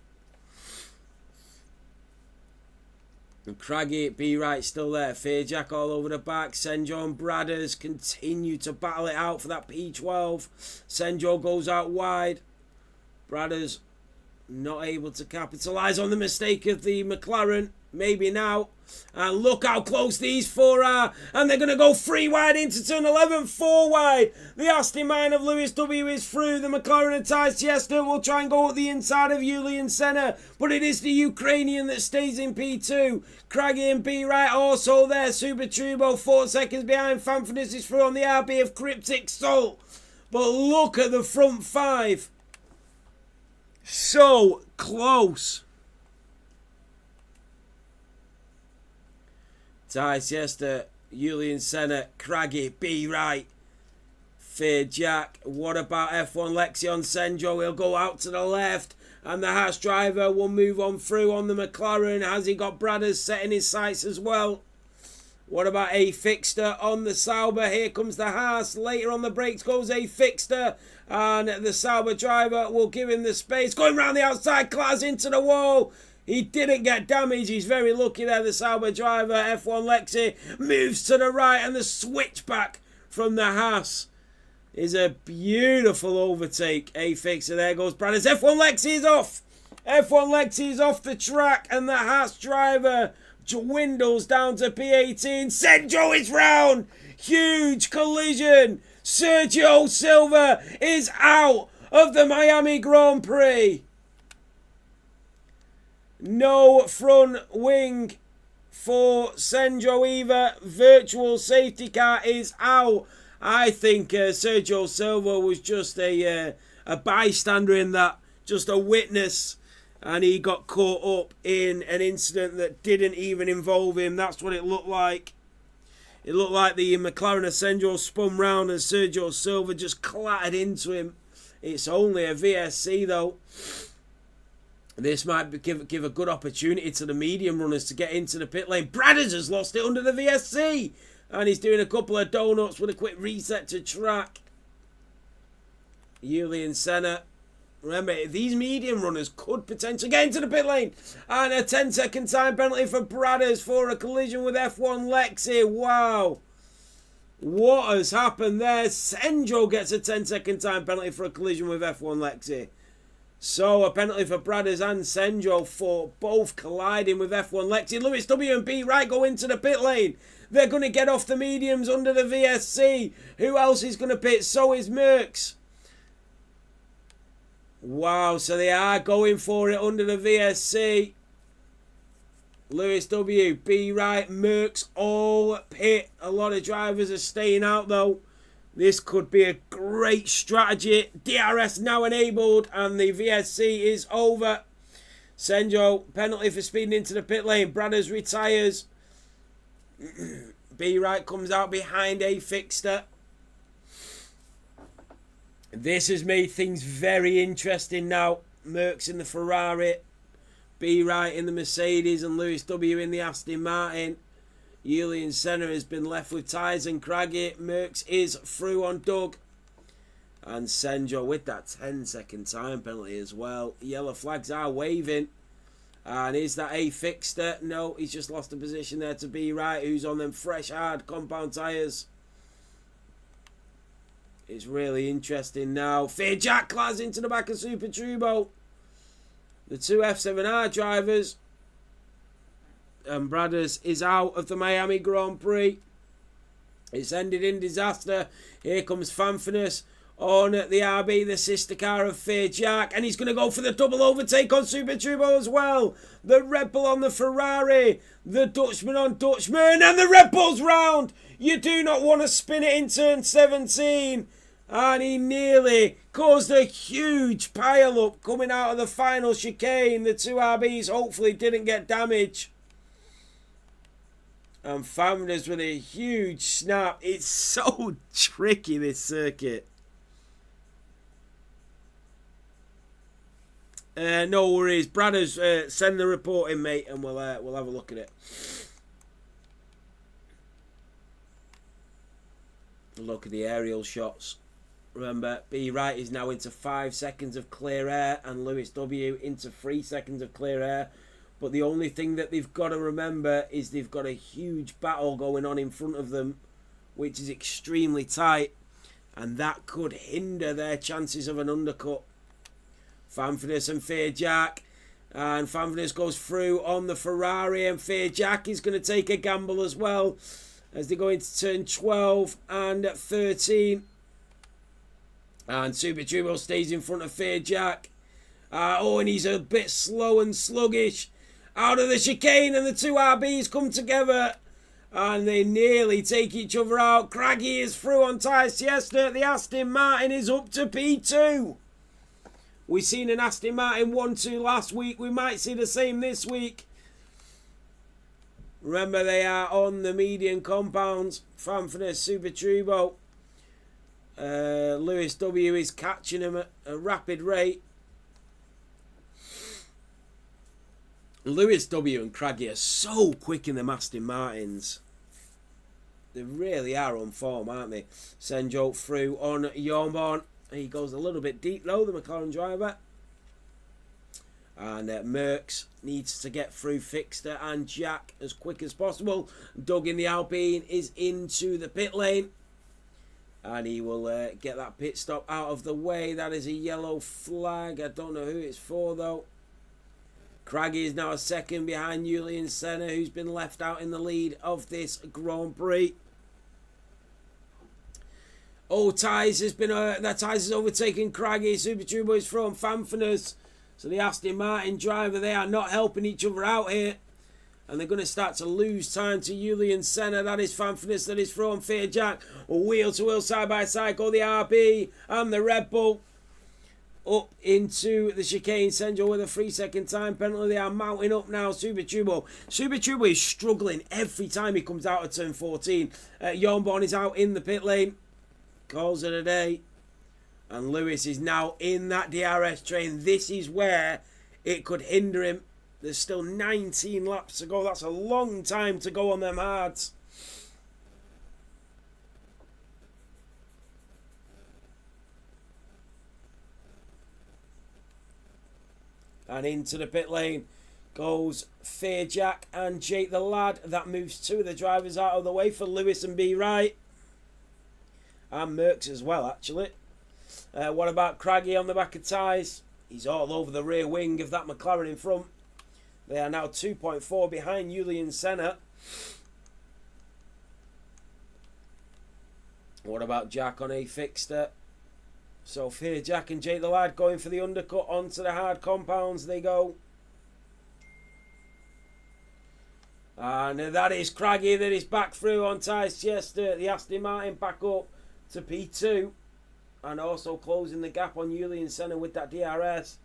And Craggy, B right still there. Jack all over the back. Senjo and Bradders continue to battle it out for that P12. Senjo goes out wide. Bradders not able to capitalise on the mistake of the McLaren. Maybe now. And look how close these 4 are. And they're going to go 3 wide into turn 11. 4 wide. The Aston Martin of Lewis W is through. The McLaren and Thai Siesta will try and go at the inside of Julian Senna. But it is the Ukrainian that stays in P2. Craggy and B right also there. Super Turbo 4 seconds behind. Fanfinis is through on the RB of Cryptic Salt. But look at the front 5. So close. Thai Siesta, Julian Senna, Craggy, B right, Jack. What about F1 Lexion Senjo? He'll go out to the left. And the Haas driver will move on through on the McLaren. Has he got Bradders setting his sights as well? What about A Fixter on the Sauber? Here comes the Haas. Later on the brakes goes A Fixter. And the Sauber driver will give him the space. Going round the outside, class into the wall. He didn't get damage. He's very lucky there. The Sauber driver, F1 Lexi, moves to the right. And the switchback from the Haas is a beautiful overtake. A Fixer, there goes Bradders. F1 Lexi is off. F1 Lexi is off the track. And the Haas driver dwindles down to P18. Senjo is round. Huge collision. Sergio Silva is out of the Miami Grand Prix. No front wing for Senjo either. Virtual safety car is out. I think Sergio Silva was just a bystander in that, just a witness, and he got caught up in an incident that didn't even involve him. That's what it looked like. It looked like the McLaren of Senjo spun round and Sergio Silva just clattered into him. It's only a VSC though. This might give a good opportunity to the medium runners to get into the pit lane. Bradders has lost it under the VSC. And he's doing a couple of donuts with a quick reset to track. Julian Senna. Remember, these medium runners could potentially get into the pit lane. And a 10-second time penalty for Bradders for a collision with F1 Lexi. Wow. What has happened there? Senjo gets a 10-second time penalty for a collision with F1 Lexi. So, a penalty for Bradders and Senjo for both colliding with F1 Lexi. Lewis W and B Wright go into the pit lane. They're going to get off the mediums under the VSC. Who else is going to pit? So is Merckx. Wow, so they are going for it under the VSC. Lewis W, B Wright, Merckx all pit. A lot of drivers are staying out though. This could be a great strategy. DRS now enabled and the VSC is over. Senjo, penalty for speeding into the pit lane. Bradders retires. B Wright comes out behind a fixture. This has made things very interesting now. Merckx in the Ferrari. B Wright in the Mercedes and Lewis W in the Aston Martin. Julian Senna has been left with tyres and craggy. Merckx is through on Doug. And Senjo with that 10-second time penalty as well. Yellow flags are waving. And is that a fixture? No, he's just lost a position there to B Wright, who's on them fresh, hard compound tyres. It's really interesting now. Fear Jack class into the back of Super Turbo. The two F7R drivers. And Bradders is out of the Miami Grand Prix. It's ended in disaster. Here comes Fanfinus on the RB, the sister car of Fear Jack. And he's going to go for the double overtake on Super Turbo as well. The Red Bull on the Ferrari. The Dutchman on Dutchman. And the Red Bull's round. You do not want to spin it in turn 17. And he nearly caused a huge pile-up coming out of the final chicane. The two RBs hopefully didn't get damage. And Fanfinus with a huge snap. It's so tricky, this circuit. No worries. Bradders, send the report in, mate, and we'll have a look at it. Look at the aerial shots. Remember, B Wright is now into 5 seconds of clear air, and Lewis W into 3 seconds of clear air. But the only thing that they've got to remember is they've got a huge battle going on in front of them, which is extremely tight, and that could hinder their chances of an undercut. Fanfinus and Fear Jack, and Fanfinus goes through on the Ferrari, and Fear Jack is going to take a gamble as well as they go into turn 12 and 13. And Super Turbo stays in front of Fear Jack. And he's a bit slow and sluggish. Out of the chicane, and the two RBs come together. And they nearly take each other out. Craggy is through on tyres. Siesta. The Aston Martin is up to P2. We've seen an Aston Martin 1-2 last week. We might see the same this week. Remember, they are on the median compounds. Fanfinus, Super Turbo. Lewis W is catching him at a rapid rate. Lewis W and Craggy are so quick in the Aston Martins. They really are on form, aren't they? Senjo through on Yormborn. He goes a little bit deep though, the McLaren driver. And Merckx needs to get through Fixter and Jack as quick as possible. Doug in the Alpine is into the pit lane. And he will get that pit stop out of the way. That is a yellow flag. I don't know who it's for though. Craggy is now a second behind Julian Senna, who's been left out in the lead of this Grand Prix. Oh, Tyes has been that Tyes has overtaken Craggy. Super Turbo is from Fanfinus. So the Aston Martin driver, they are not helping each other out here. And they're going to start to lose time to Julian Senna. That is Fanfitness, that is from Fear Jack. Wheel to wheel, side by side, go the RB and the Red Bull. Up into the chicane. Senjo with a 3-second time penalty. They are mounting up now. Super Turbo. Super Turbo is struggling every time he comes out of turn 14. Jornborn is out in the pit lane. Calls it a day. And Lewis is now in that DRS train. This is where it could hinder him. There's still 19 laps to go. That's a long time to go on them hards. And into the pit lane goes Fear Jack and Jake the Lad. That moves two of the drivers out of the way for Lewis and B. Wright. And Merckx as well, actually. What about Craggy on the back of tyres? He's all over the rear wing of that McLaren in front. They are now 2.4 behind Julian Senna. What about Jack on a fixture? So Fear Jack and Jake the Lad going for the undercut onto the hard compounds they go. And that is Craggy that is back through on Ty's Chester. The Aston Martin back up to P2. And also closing the gap on Julian Senna with that DRS.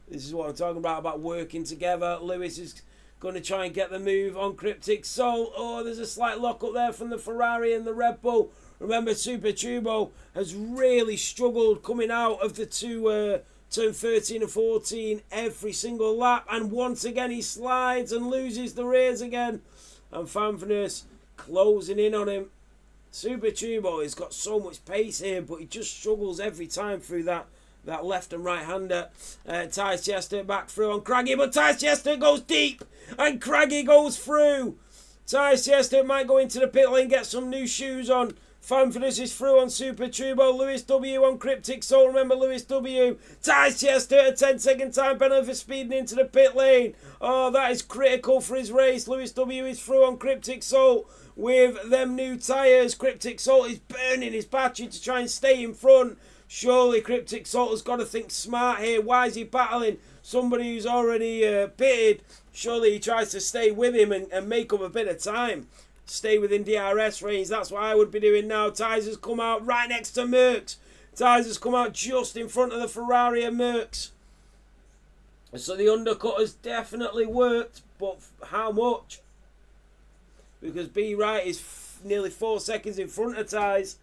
This is what I'm talking about working together. Lewis is going to try and get the move on Cryptic Soul. Oh, there's a slight lock up there from the Ferrari and the Red Bull. Remember, Super Turbo has really struggled coming out of the two turn 13 and 14 every single lap. And once again, he slides and loses the rears again. And Fanfitness closing in on him. Super Turbo has got so much pace here, but he just struggles every time through that left and right hander. Ty's Chester back through on Craggy, but Ty's Chester goes deep and Craggy goes through. Ty's Chester might go into the pit lane, get some new shoes on. Fanfitness is through on Super Turbo. Lewis W on Cryptic Soul. Remember Lewis W. Ty's Chester a 10-second time penalty for speeding into the pit lane. Oh, that is critical for his race. Lewis W is through on Cryptic Soul with them new tyres. Cryptic Soul is burning his battery to try and stay in front. Surely Cryptic Soul has got to think smart here. Why is he battling somebody who's already pitted? Surely he tries to stay with him and make up a bit of time. Stay within DRS range. That's what I would be doing now. Ty's has come out right next to Merckx. Ty's has come out just in front of the Ferrari and Merckx. So the undercut has definitely worked. But how much? Because B. Wright is nearly 4 seconds in front of Ty's.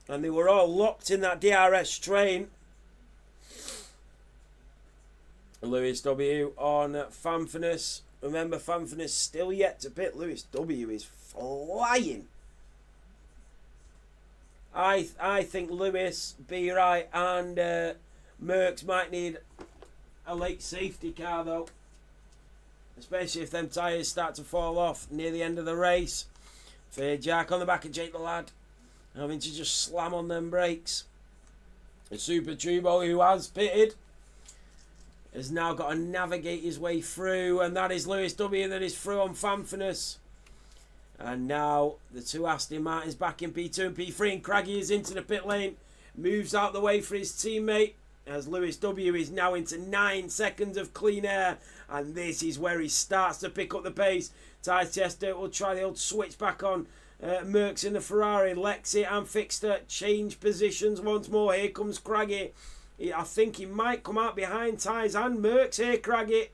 And they were all locked in that DRS train. Lewis W on Fanfitness. Remember, Fanfitness still yet to pit. Lewis W is flying. I think Lewis, B. Wright and Merckx might need a late safety car though. Especially if them tyres start to fall off near the end of the race. Fear Jack on the back of Jake the Lad. Having to just slam on them brakes. The Super Turbo, who has pitted, has now got to navigate his way through. And that is Lewis W that is through on Fanfitness. And now the two Aston Martins back in P2 and P3. And Craggy is into the pit lane. Moves out the way for his teammate. As Lewis W is now into 9 seconds of clean air. And this is where he starts to pick up the pace. Ty's Chester will try the old switch back on. Merckx in the Ferrari. Lexi and Fixter change positions once more. Here comes Craggy. I think he might come out behind Ty's and Merckx here, Craggy.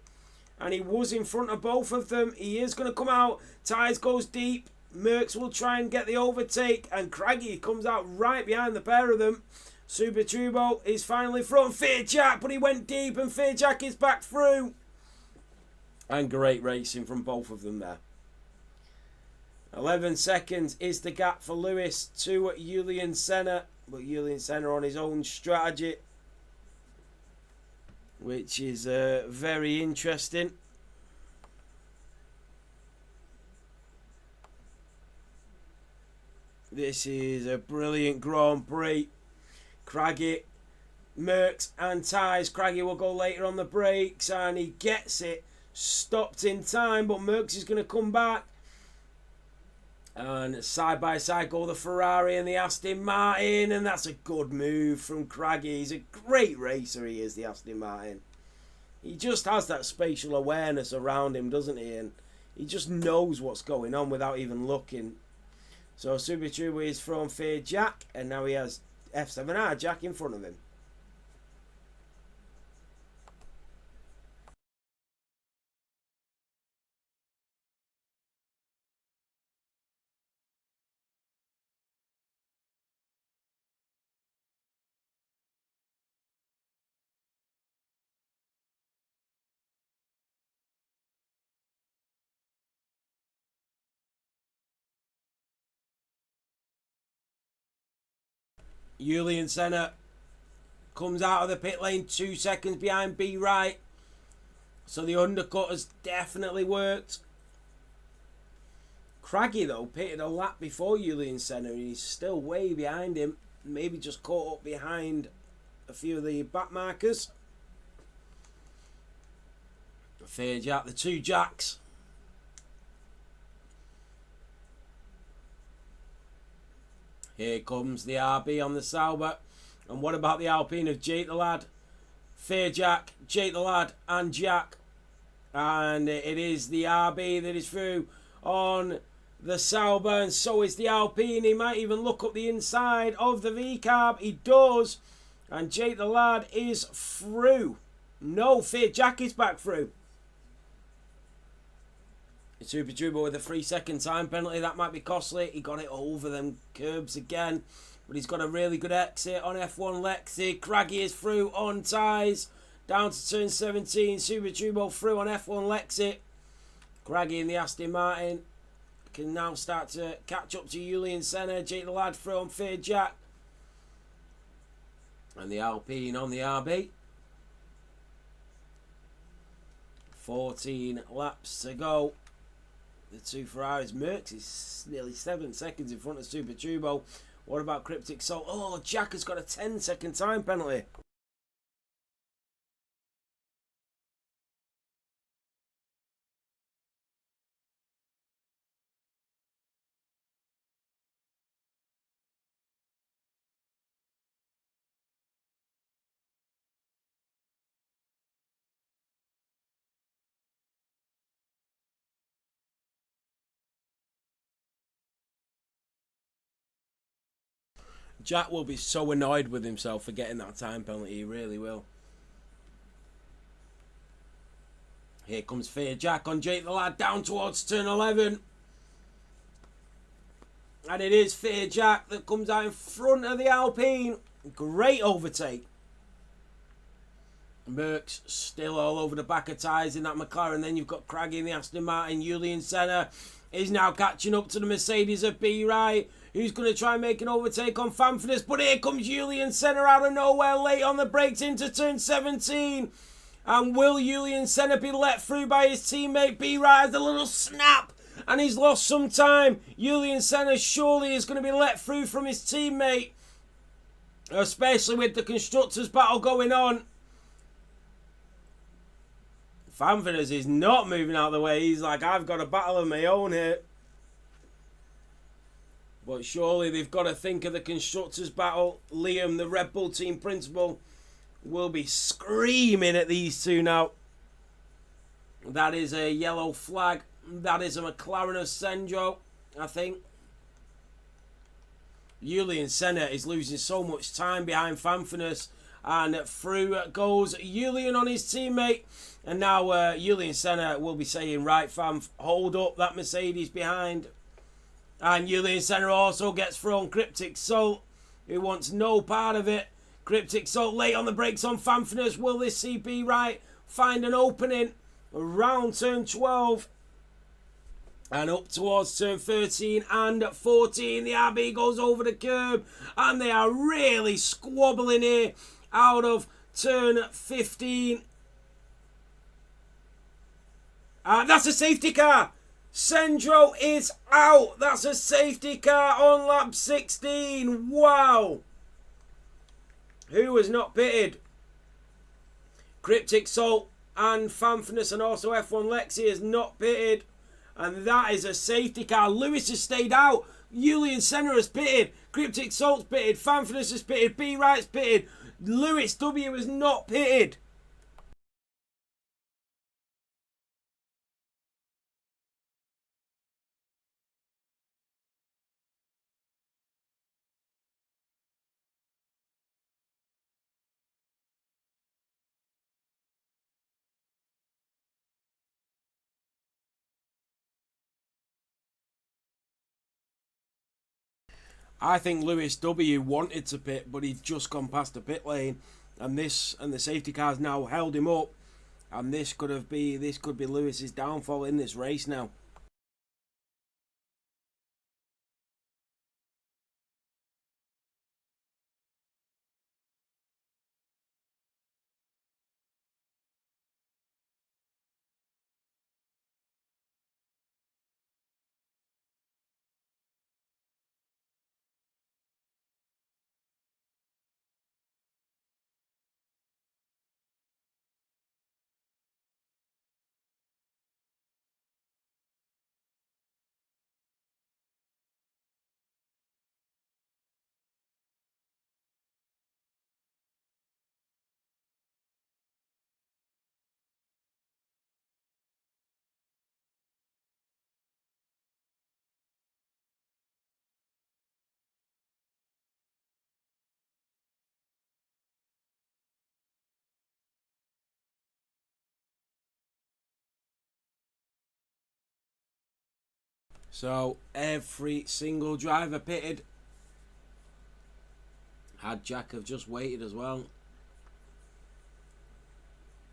And he was in front of both of them. He is going to come out. Ty's goes deep. Merckx will try and get the overtake. And Craggy comes out right behind the pair of them. Super Turbo is finally through. Fear Jack, but he went deep and Fear Jack is back through. And great racing from both of them there. 11 seconds is the gap for Lewis to Julian Senna. But Julian Senna on his own strategy, which is very interesting. This is a brilliant Grand Prix. Craggy, Merckx and Ty's. Craggy will go later on the brakes and he gets it stopped in time, but Merckx is going to come back. And side by side go the Ferrari and the Aston Martin, and that's a good move from Craggy. He's a great racer, he is, the Aston Martin. He just has that spatial awareness around him, doesn't he? And he just knows what's going on without even looking. So Super Turbo is from Fair Jack, and now he has F7R Jack in front of him. Julian Senna comes out of the pit lane 2 seconds behind B Right. So the undercut has definitely worked. Craggy, though, pitted a lap before Julian Senna, and he's still way behind him. Maybe just caught up behind a few of the back markers. Fair Jack, the two Jacks. Here comes the RB on the Sauber. And what about the Alpine of Jake the Lad? Fair Jack, Jake the Lad, and Jack. And it is the RB that is through on the Sauber, and so is the Alpine. He might even look up the inside of the V-carb. He does. And Jake the Lad is through. No, Fair Jack is back through. Super Turbo with a 3-second time penalty. That might be costly. He got it over them curbs again. But he's got a really good exit on F1 Lexi. Craggy is through on tyres. Down to turn 17. Super Turbo through on F1 Lexi. Craggy and the Aston Martin can now start to catch up to Julian Senna. Jake the Lad through on Fair Jack. And the Alpine on the RB. 14 laps to go. The two Ferraris. Merckx is nearly 7 seconds in front of Super Turbo. What about Cryptic Soul? Oh, Jack has got a 10-second time penalty. Jack will be so annoyed with himself for getting that time penalty. He really will. Here comes Fair Jack on Jake the Lad down towards turn 11. And it is Fair Jack that comes out in front of the Alpine. Great overtake. Merckx still all over the back of tyres in that McLaren. Then you've got Craggy in the Aston Martin. Julian Senna is now catching up to the Mercedes of B Right, who's going to try and make an overtake on Fanfurness. But here comes Julian Senna out of nowhere, late on the brakes into turn 17. And will Julian Senna be let through by his teammate? B Right has a little snap, and he's lost some time. Julian Senna surely is going to be let through from his teammate, especially with the constructors battle going on. Fanfurness is not moving out of the way. He's like, I've got a battle of my own here. But surely they've got to think of the constructors battle. Liam, the Red Bull team principal, will be screaming at these two now. That is a yellow flag. That is a McLaren of Sendro, I think. Julian Senna is losing so much time behind Fanfurness. And through goes Julian on his teammate. And now Julian Senna will be saying, right, Fanf, hold up that Mercedes behind. And Julian Senna also gets thrown Cryptic Salt, who wants no part of it. Cryptic Salt late on the brakes on Fanfurness. Will this see B Right find an opening around turn 12? And up towards turn 13 and 14. The RB goes over the curb. And they are really squabbling here out of turn 15. That's a safety car. Sendro is out. That's a safety car on lap 16. Wow. Who has not pitted? Cryptic Salt and Fanfurness and also F1 Lexi has not pitted. And that is a safety car. Lewis has stayed out. Julian Senna has pitted. Cryptic Salt's pitted. Fanfinus has pitted. B. Wright's pitted. Lewis W has not pitted. I think Lewis W wanted to pit, but he'd just gone past the pit lane, and the safety car's now held him up, and this could be Lewis's downfall in this race now. So every single driver pitted. Had Jack have just waited as well.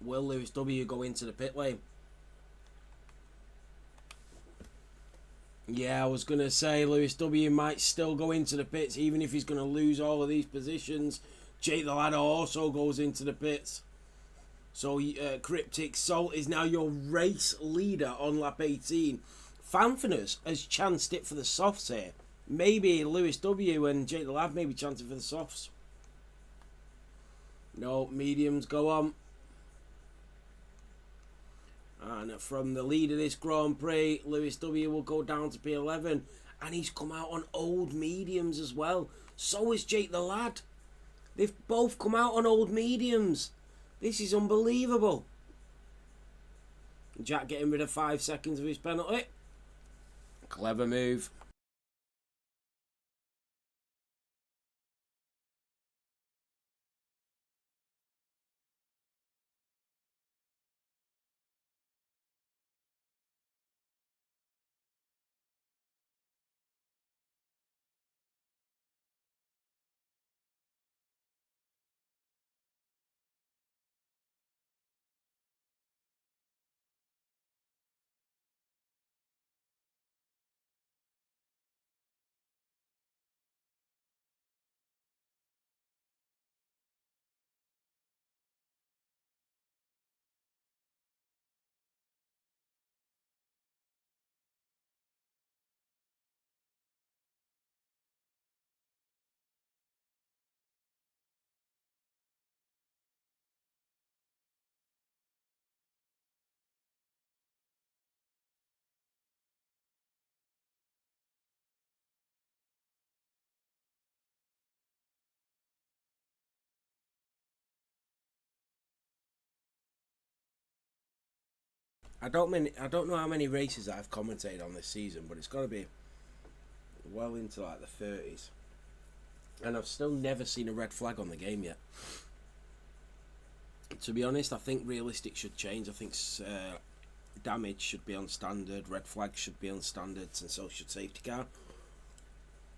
Will Lewis W go into the pit lane? Yeah, I was going to say Lewis W might still go into the pits even if he's going to lose all of these positions. Jake the Ladder also goes into the pits. So Cryptic Salt is now your race leader on lap 18. Fanfinus has chanced it for the softs here. Maybe Lewis W and Jake the Lad may be chancing for the softs. No, mediums go on. And from the lead of this Grand Prix, Lewis W will go down to P11. And he's come out on old mediums as well. So is Jake the Lad. They've both come out on old mediums. This is unbelievable. Jack getting rid of 5 seconds of his penalty. Clever move. I don't know how many races I've commentated on this season, but it's got to be well into like the 30s. And I've still never seen a red flag on the game yet. To be honest, I think realistic should change. I think damage should be on standard, red flags should be on standards, and so should safety car.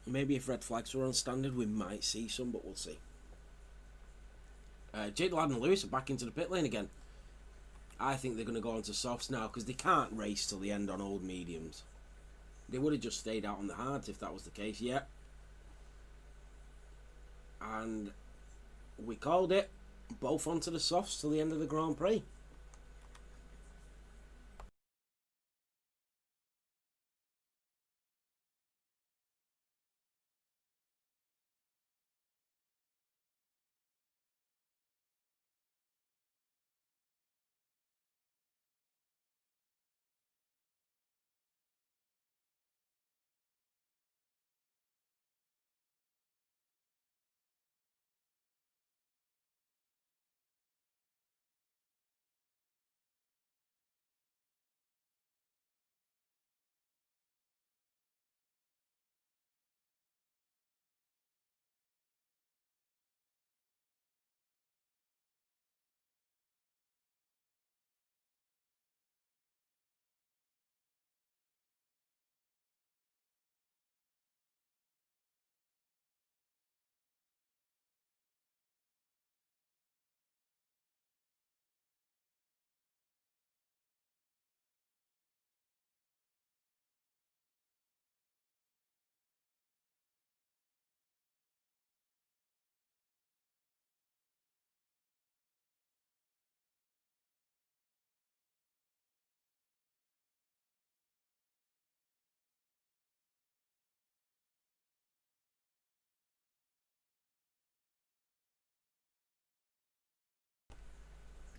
Maybe if red flags were on standard, we might see some, but we'll see. Jake Ladd and Lewis are back into the pit lane again. I think they're going to go on to softs now because they can't race till the end on old mediums. They would have just stayed out on the hards if that was the case. Yeah. And we called it. Both onto the softs till the end of the Grand Prix.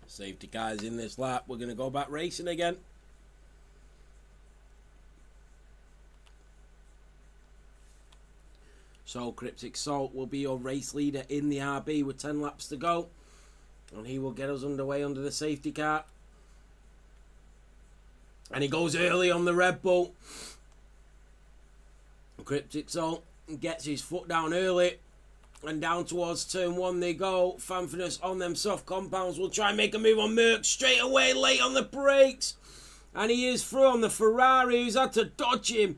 Safety cars in this lap. We're going to go back racing again. So Cryptic Salt will be your race leader in the RB with 10 laps to go. And he will get us underway under the safety car. And he goes early on the Red Bull. Cryptic Salt gets his foot down early. And down towards turn 1 they go. Fanfinus on them soft compounds will try and make a move on Merck straight away, late on the brakes. And he is through on the Ferrari, who's had to dodge him.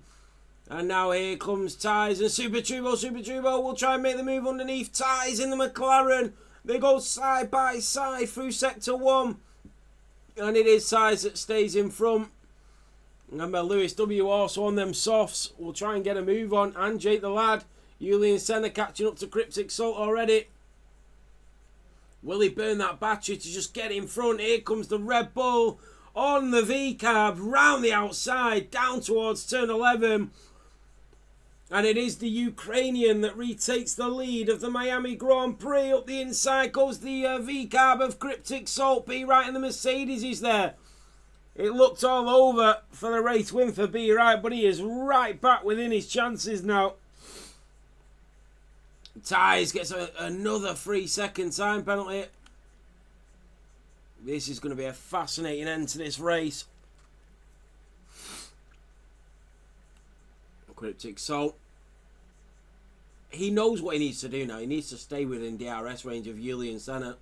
And now here comes Tyres and Super Turbo. Super Turbo will try and make the move underneath Tyres in the McLaren. They go side by side through Sector 1. And it is Tyres that stays in front. Remember, Lewis W also on them softs. Will try and get a move on. And Jake the Lad. Julian Senna catching up to Cryptic Salt already. Will he burn that battery to just get in front? Here comes the Red Bull on the V-carb. Round the outside. Down towards turn 11. And it is the Ukrainian that retakes the lead of the Miami Grand Prix. Up the inside goes the V-carb of Cryptic Salt. B Right and the Mercedes is there. It looked all over for the race win for B Right, but he is right back within his chances now. Tyres gets another 3-second time penalty. This is going to be a fascinating end to this race. Cryptic Salt. He knows what he needs to do now. He needs to stay within DRS range of Julian Senna.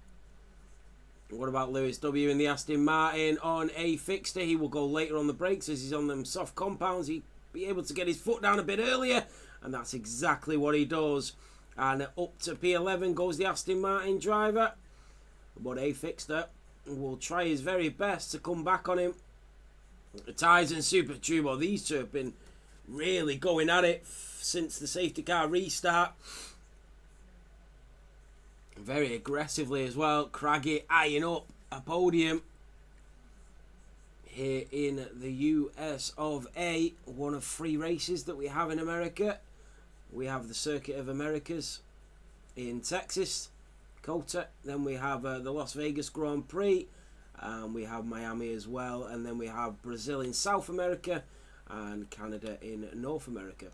What about Lewis W in the Aston Martin on a fixture? He will go later on the brakes as he's on them soft compounds. He'll be able to get his foot down a bit earlier. And that's exactly what he does. And up to P11 goes the Aston Martin driver. But a fixture will try his very best to come back on him. Tyres and Super Turbo. These two have been really going at it since the safety car restart. Very aggressively as well. Craggy eyeing up a podium here in the US of A. One of 3 races that we have in America. We have the Circuit of Americas in Texas, Dakota. Then we have the Las Vegas Grand Prix. We have Miami as well. And then we have Brazil in South America. And Canada in North America.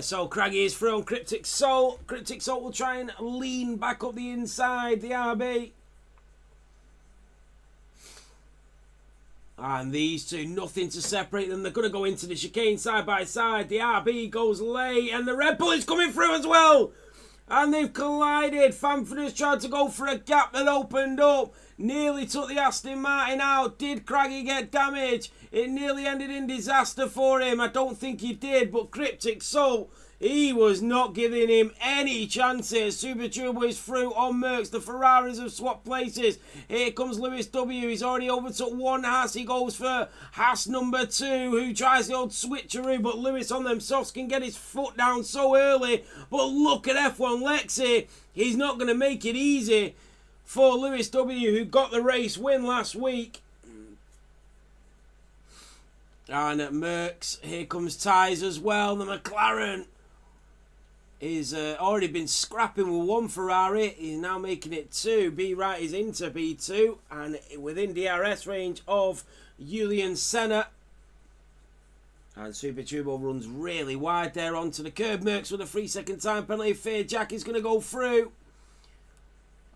So Craggy is through on Cryptic Salt. Cryptic Salt will try and lean back up the inside, the RB. And these two, nothing to separate them. They're going to go into the chicane side by side. The RB goes late and the Red Bull is coming through as well. And they've collided. Fanfinus tried to go for a gap that opened up. Nearly took the Aston Martin out. Did Craggy get damage? It nearly ended in disaster for him. I don't think he did, but Cryptic Salt, he was not giving him any chances. Super Turbo is through on Merckx. The Ferraris have swapped places. Here comes Lewis W. He's already overtook one Haas. He goes for Haas number 2, who tries the old switcheroo, but Lewis on them softs can get his foot down so early. But look at F1 Lexi. He's not going to make it easy for Lewis W., who got the race win last week. And at Merckx, here comes Tyres as well. The McLaren is already been scrapping with one Ferrari. He's now making it 2. B Right is into B2 and within DRS range of Julian Senna. And Super Turbo runs really wide there onto the curb. Merckx with a 3-second time penalty. Fear Jack is going to go through.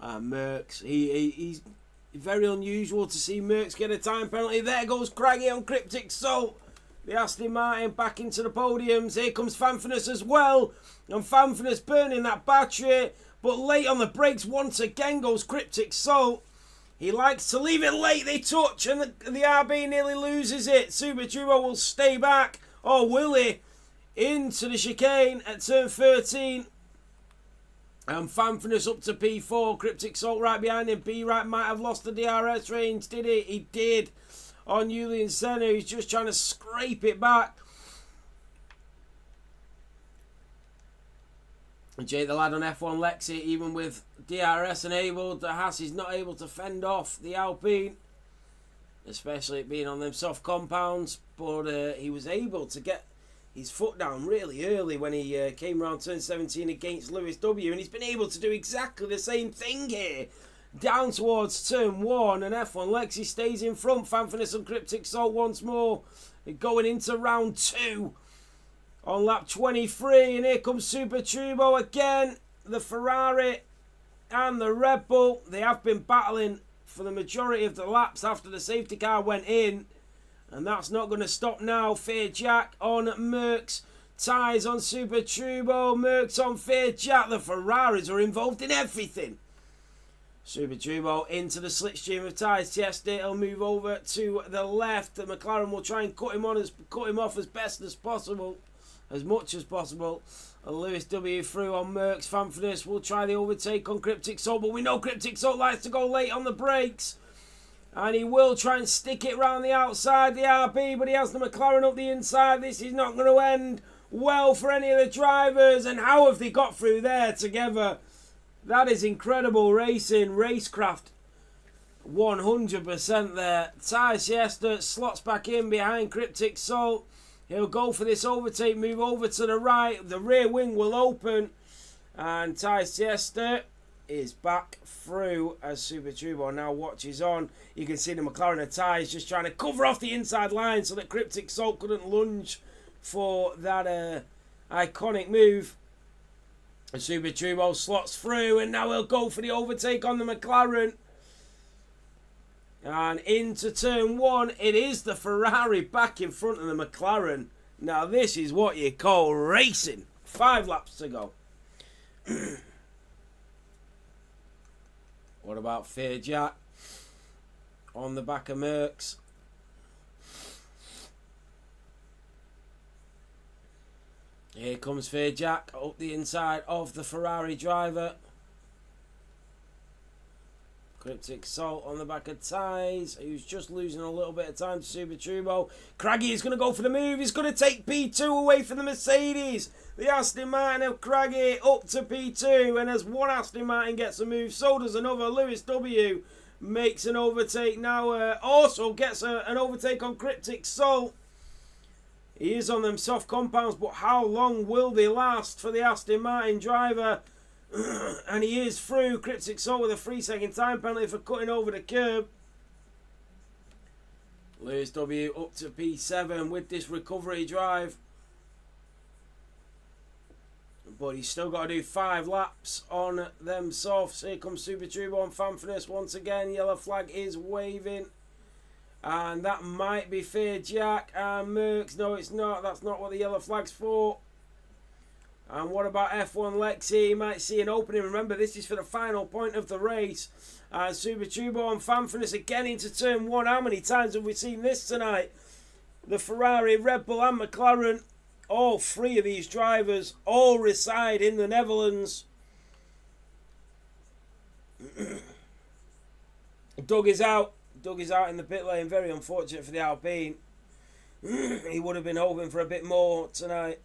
And Merckx, he's very unusual to see Merckx get a time penalty. There goes Craggy on Cryptic Salt. The Aston Martin back into the podiums. Here comes Fanfinus as well. And Fanfinus burning that battery. But late on the brakes once again goes Cryptic Salt. He likes to leave it late. They touch and the RB nearly loses it. Super Turbo will stay back. Oh, will he? Into the chicane at turn 13. And Fanfinus up to P4. Cryptic Salt right behind him. B Right might have lost the DRS range, did he? He did. On Julian Senna, he's just trying to scrape it back. Jake the Lad on F1 Lexi, even with DRS enabled, the Haas is not able to fend off the Alpine. Especially it being on them soft compounds. But he was able to get his foot down really early when he came around turn 17 against Lewis W. And he's been able to do exactly the same thing here. down towards turn 1, and F1 Lexi stays in front. Fanfinus and Cryptic Salt once more. They're going into round 2 on lap 23, and here comes Super Turbo again. The Ferrari and the Red Bull, they have been battling for the majority of the laps after the safety car went in, and that's not going to stop now. Fear Jack on Merckx, Ties on Super Turbo, Merckx on Fear Jack. The Ferraris are involved in everything. Super Turbo into the slipstream of Ties. Tiesta, he'll move over to the left. The McLaren will try and cut him off as best as possible, as much as possible. And Lewis W through on Merckx. Fanfinus will try the overtake on Cryptic Salt, but we know Cryptic Salt likes to go late on the brakes. And he will try and stick it round the outside, the RB, but he has the McLaren up the inside. This is not going to end well for any of the drivers. And how have they got through there together? That is incredible racing, racecraft. 100% there. Tiesta slots back in behind Cryptic Salt. He'll go for this overtake, move over to the right. The rear wing will open. And Tiesta is back through as Super Turbo now watches on. You can see the McLaren of Ties just trying to cover off the inside line so that Cryptic Salt couldn't lunge for that iconic move. And Super Turbo slots through, and now he'll go for the overtake on the McLaren. And into turn 1, it is the Ferrari back in front of the McLaren. Now this is what you call racing. 5 laps to go. What about Fear Jack on the back of Merckx? Here comes Fear Jack up the inside of the Ferrari driver. Cryptic Salt on the back of Ties, who's just losing a little bit of time to Super Turbo. Craggy is going to go for the move. He's going to take P2 away from the Mercedes. The Aston Martin of Craggy up to P2. And as one Aston Martin gets a move, so does another. Lewis W makes an overtake now. Also gets an overtake on Cryptic Salt. He is on them soft compounds, but how long will they last for the Aston Martin driver? And he is through. Cryptic Salt with a 3-second time penalty for cutting over the curb. Lewis W up to P7 with this recovery drive. But he's still got to do 5 laps on them softs. Here comes Super Turbo on Fanfinus once again. Yellow flag is waving. And that might be Fear Jack and Merckx. No, it's not. That's not what the yellow flag's for. And what about F1 Lexi? You might see an opening. Remember, this is for the final point of the race. And Super Turbo on Fanfinus again into turn 1. How many times have we seen this tonight? The Ferrari, Red Bull and McLaren, all 3 of these drivers, all reside in the Netherlands. Doug is out. Doug is out in the pit lane. Very unfortunate for the Alpine. He would have been hoping for a bit more tonight.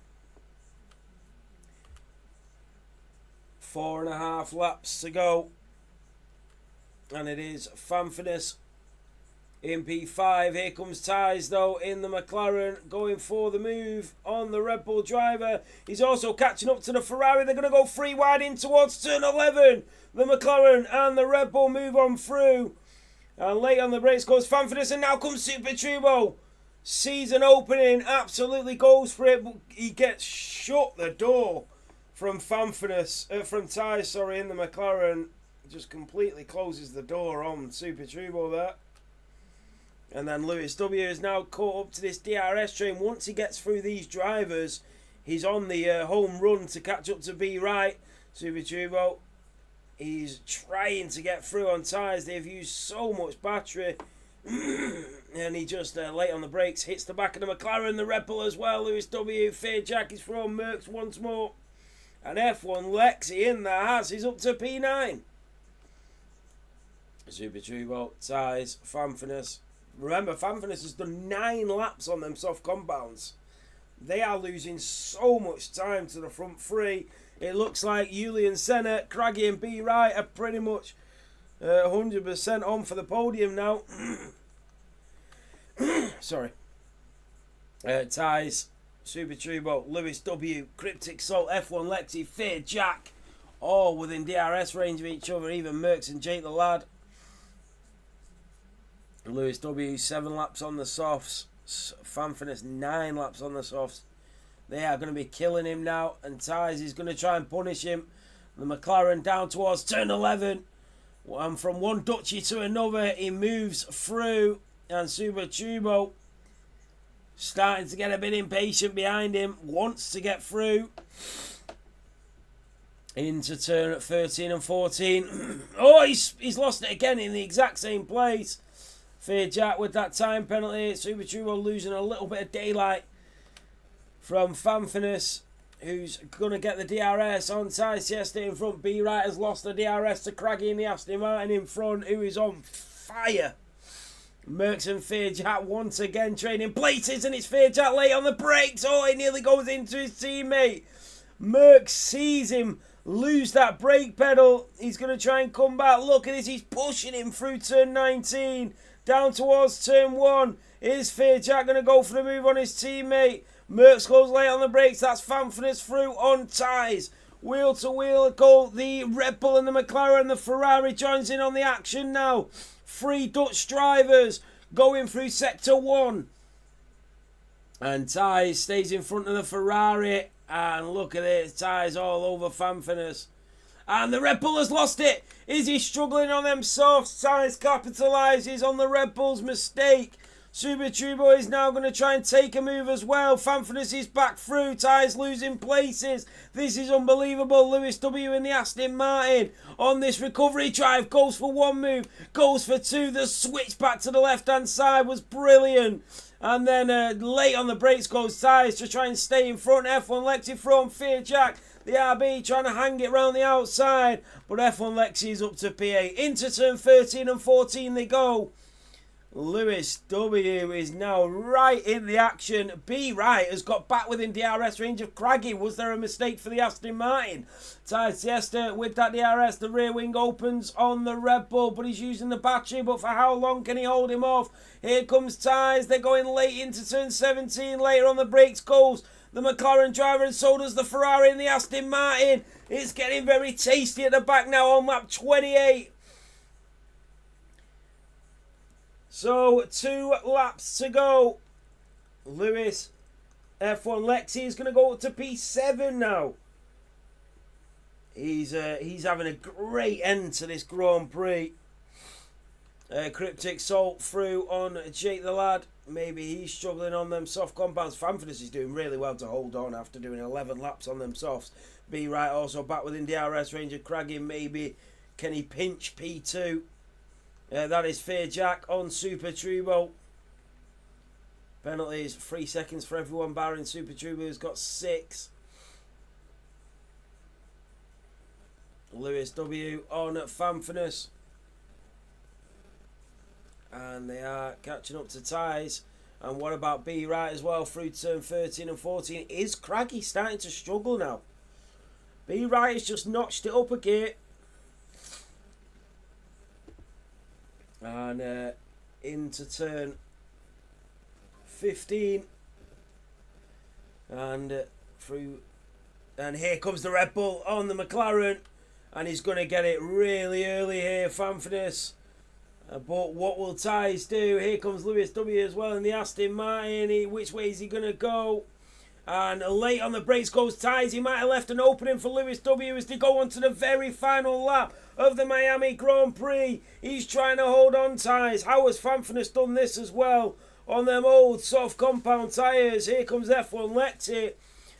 4.5 laps to go. And it is Fanfinus in P5. Here comes Ties though in the McLaren, going for the move on the Red Bull driver. He's also catching up to the Ferrari. They're going to go 3 wide in towards turn 11. The McLaren and the Red Bull move on through. And late on the brakes goes Fanfinus, and now comes Super Turbo. Season opening, absolutely goes for it, but he gets shut the door from Fanfinus, from Ties, sorry, in the McLaren. Just completely closes the door on Super Turbo there. And then Lewis W is now caught up to this DRS train. Once he gets through these drivers, he's on the home run to catch up to be right. Super Turbo, he's trying to get through on Ties. They've used so much battery. And he just, late on the brakes, hits the back of the McLaren, the Red Bull as well. Lewis W, Fear Jack is from Merckx once more. And F1 Lexi in the house. He's up to P9. Super Turbo, Ties, Fanfinus. Remember, Fanfinus has done 9 laps on them soft compounds. They are losing so much time to the front 3. It looks like Julian Senna, Craggy and B. Wright are pretty much 100% on for the podium now. Sorry. Ties, Super Turbo, Lewis W, Cryptic Salt, F1 Lexi, Fear Jack all within DRS range of each other, even Merckx and Jake the Lad. Lewis W 7 laps on the softs. Fanfinus 9 laps on the softs. They are going to be killing him now, and Tyres is going to try and punish him. The McLaren down towards turn 11. And from one duchy to another, he moves through. And Super Turbo starting to get a bit impatient behind him. Wants to get through. Into turn 13 and 14. Oh, he's lost it again in the exact same place. Fear Jack with that time penalty. Super Turbo losing a little bit of daylight from Fanfinus, who's going to get the DRS on Tyres Siesta in front. B Right has lost the DRS to Craggy in the Aston Martin in front, who is on fire. Merckx and Fear Jack once again trading places, and it's Fear Jack late on the brakes. Oh, he nearly goes into his teammate. Merckx sees him lose that brake pedal. He's going to try and come back. Look at this. He's pushing him through turn 19. Down towards turn 1. Is Fear Jack going to go for the move on his teammate? Merckx goes late on the brakes. That's Fanfinus through on Tyres. Wheel to wheel go the Red Bull and the McLaren. The Ferrari joins in on the action now. 3 Dutch drivers going through sector 1. And Tyres stays in front of the Ferrari. And look at it. Tyres all over Fanfinus. And the Red Bull has lost it. Is he struggling on them softs? Tyres capitalises on the Red Bull's mistake. Super Turbo is now going to try and take a move as well. Fanfinus is back through. Tyres losing places. This is unbelievable. Lewis W in the Aston Martin on this recovery drive. Goes for 1 move. Goes for 2. The switch back to the left-hand side was brilliant. And then late on the brakes goes Tyres to try and stay in front. F1 Lexi front. Fear Jack. The RB trying to hang it round the outside. But F1 Lexi is up to P8. Into turn 13 and 14 they go. Lewis W is now right in the action. B Right has got back within DRS range of Craggy. Was there a mistake for the Aston Martin? Tyres Siesta with that DRS. The rear wing opens on the Red Bull, but he's using the battery. But for how long can he hold him off? Here comes Tyres. They're going late into turn 17. Later on the brakes goes the McLaren driver, and so does the Ferrari and the Aston Martin. It's getting very tasty at the back now on lap 28. So 2 laps to go. Lewis, F1 Lexi is going to go up to P7 now. He's having a great end to this Grand Prix. Cryptic Salt through on Jake the Lad. Maybe he's struggling on them soft compounds. Fanfinus is doing really well to hold on after doing 11 laps on them softs. B Right also back within DRS range of Craggy. Maybe can he pinch P2? That is Fear Jack on Super Turbo. Penalties, 3 seconds for everyone, barring Super Turbo, who's got 6. Lewis W on Fanfinus. And they are catching up to Tyres. And what about B Right as well through turn 13 and 14? Is Craggy starting to struggle now? B Right has just notched it up a gear. And into turn 15. And through. And here comes the Red Bull on the McLaren. And he's going to get it really early here, Fanfinus. But what will Tyres do? Here comes Lewis W as well in the Aston Martin. Which way is he going to go? And late on the brakes goes Tyres. He might have left an opening for Lewis W as they go on to the very final lap of the Miami Grand Prix. He's trying to hold on Tyres. How has Fanfinus done this as well? On them old soft compound tyres. Here comes F1 Lexi.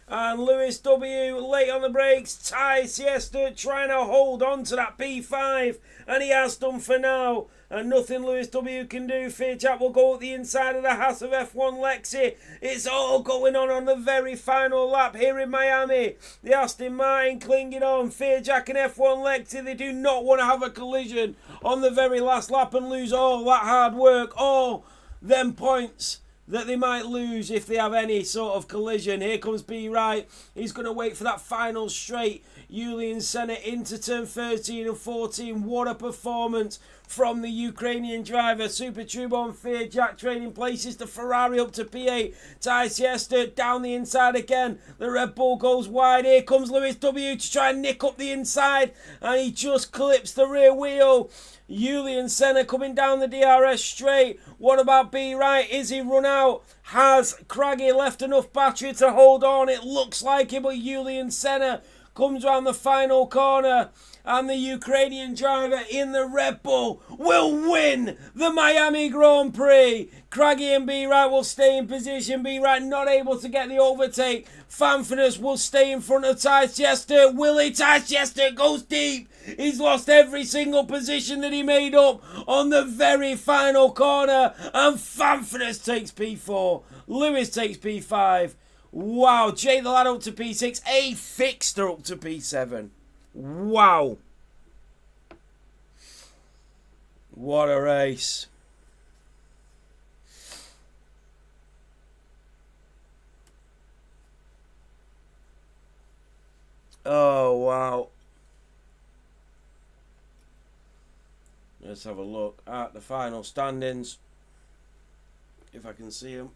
And Lewis W late on the brakes. Tyres Siesta trying to hold on to that P5. And he has done for now. And nothing Lewis W can do. Fear Jack will go at the inside of the house of F1 Lexi. It's all going on the very final lap here in Miami. The Aston Martin clinging on. Fear Jack and F1 Lexi. They do not want to have a collision on the very last lap and lose all that hard work. All them points that they might lose if they have any sort of collision. Here comes B. Wright. He's going to wait for that final straight. Julian Senna into turn 13 and 14. What a performance from the Ukrainian driver. Super Turbo on Fear. Jack trading places. The Ferrari up to P8. Ty Siesta down the inside again. The Red Bull goes wide. Here comes Lewis W. to try and nick up the inside. And he just clips the rear wheel. Julian Senna coming down the DRS straight. What about B. Wright? Is he run out? Has Craggy left enough battery to hold on? It looks like it, but Julian Senna comes round the final corner. And the Ukrainian driver in the Red Bull will win the Miami Grand Prix. Craggy and B. Wright will stay in position. B. Wright not able to get the overtake. Fanfinus will stay in front of Ty Chester. Will he? Ty Chester goes deep. He's lost every single position that he made up on the very final corner. And Fanfinus takes P4. Lewis takes P5. Wow. Jay the Lad up to P6. A Fixter up to P7. Wow. What a race. Oh, wow. Let's have a look at the final standings. If I can see them.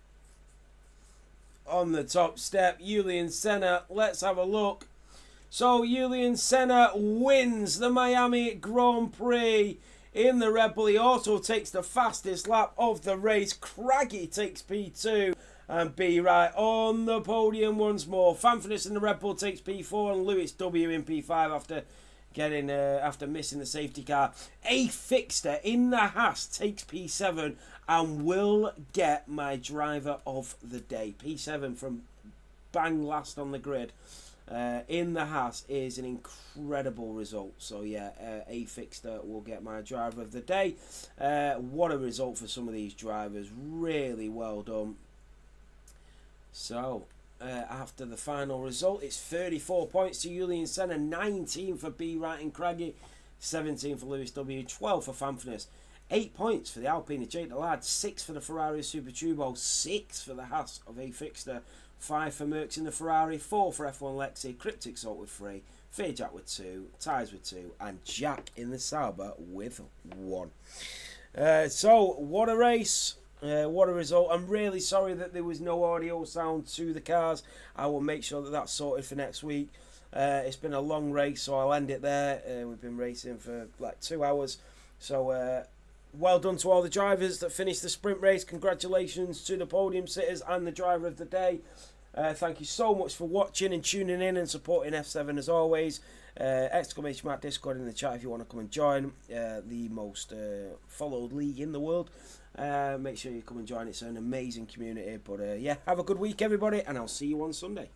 On the top step, Julian Senna. Let's have a look. So Julian Senna wins the Miami Grand Prix in the Red Bull. He also takes the fastest lap of the race. Craggy takes P2 and B. Wright on the podium once more. Fanfinus in the Red Bull takes P4 and Lewis W in P5 after missing the safety car. A Fixter in the Haas takes P7 and will get my driver of the day. P7 from bang last on the grid. In the Haas is an incredible result. So yeah, A Fixter will get my driver of the day. What a result for some of these drivers. Really well done. So after the final result, it's 34 points to Julian Senna, 19 for B. Wright and Craggy, 17 for Lewis W, 12 for Fanfinus, 8 points for the Alpine of Jake the Lad, 6 for the Ferrari Super Turbo, 6 for the Haas of A Fixter, 5 for Merckx in the Ferrari, 4 for F1 Lexi, Cryptic Salt with 3, Fear Jack with 2, Tyres with 2, and Jack in the Sauber with 1. So, what a race. What a result. I'm really sorry that there was no audio sound to the cars. I will make sure that that's sorted for next week. It's been a long race, so I'll end it there. We've been racing for like 2 hours. So, well done to all the drivers that finished the sprint race. Congratulations to the podium sitters and the driver of the day. Thank you so much for watching and tuning in and supporting F7 as always. Exclamation mark Discord in the chat if you want to come and join the most followed league in the world. Make sure you come and join. It's an amazing community. But yeah, have a good week, everybody, and I'll see you on Sunday.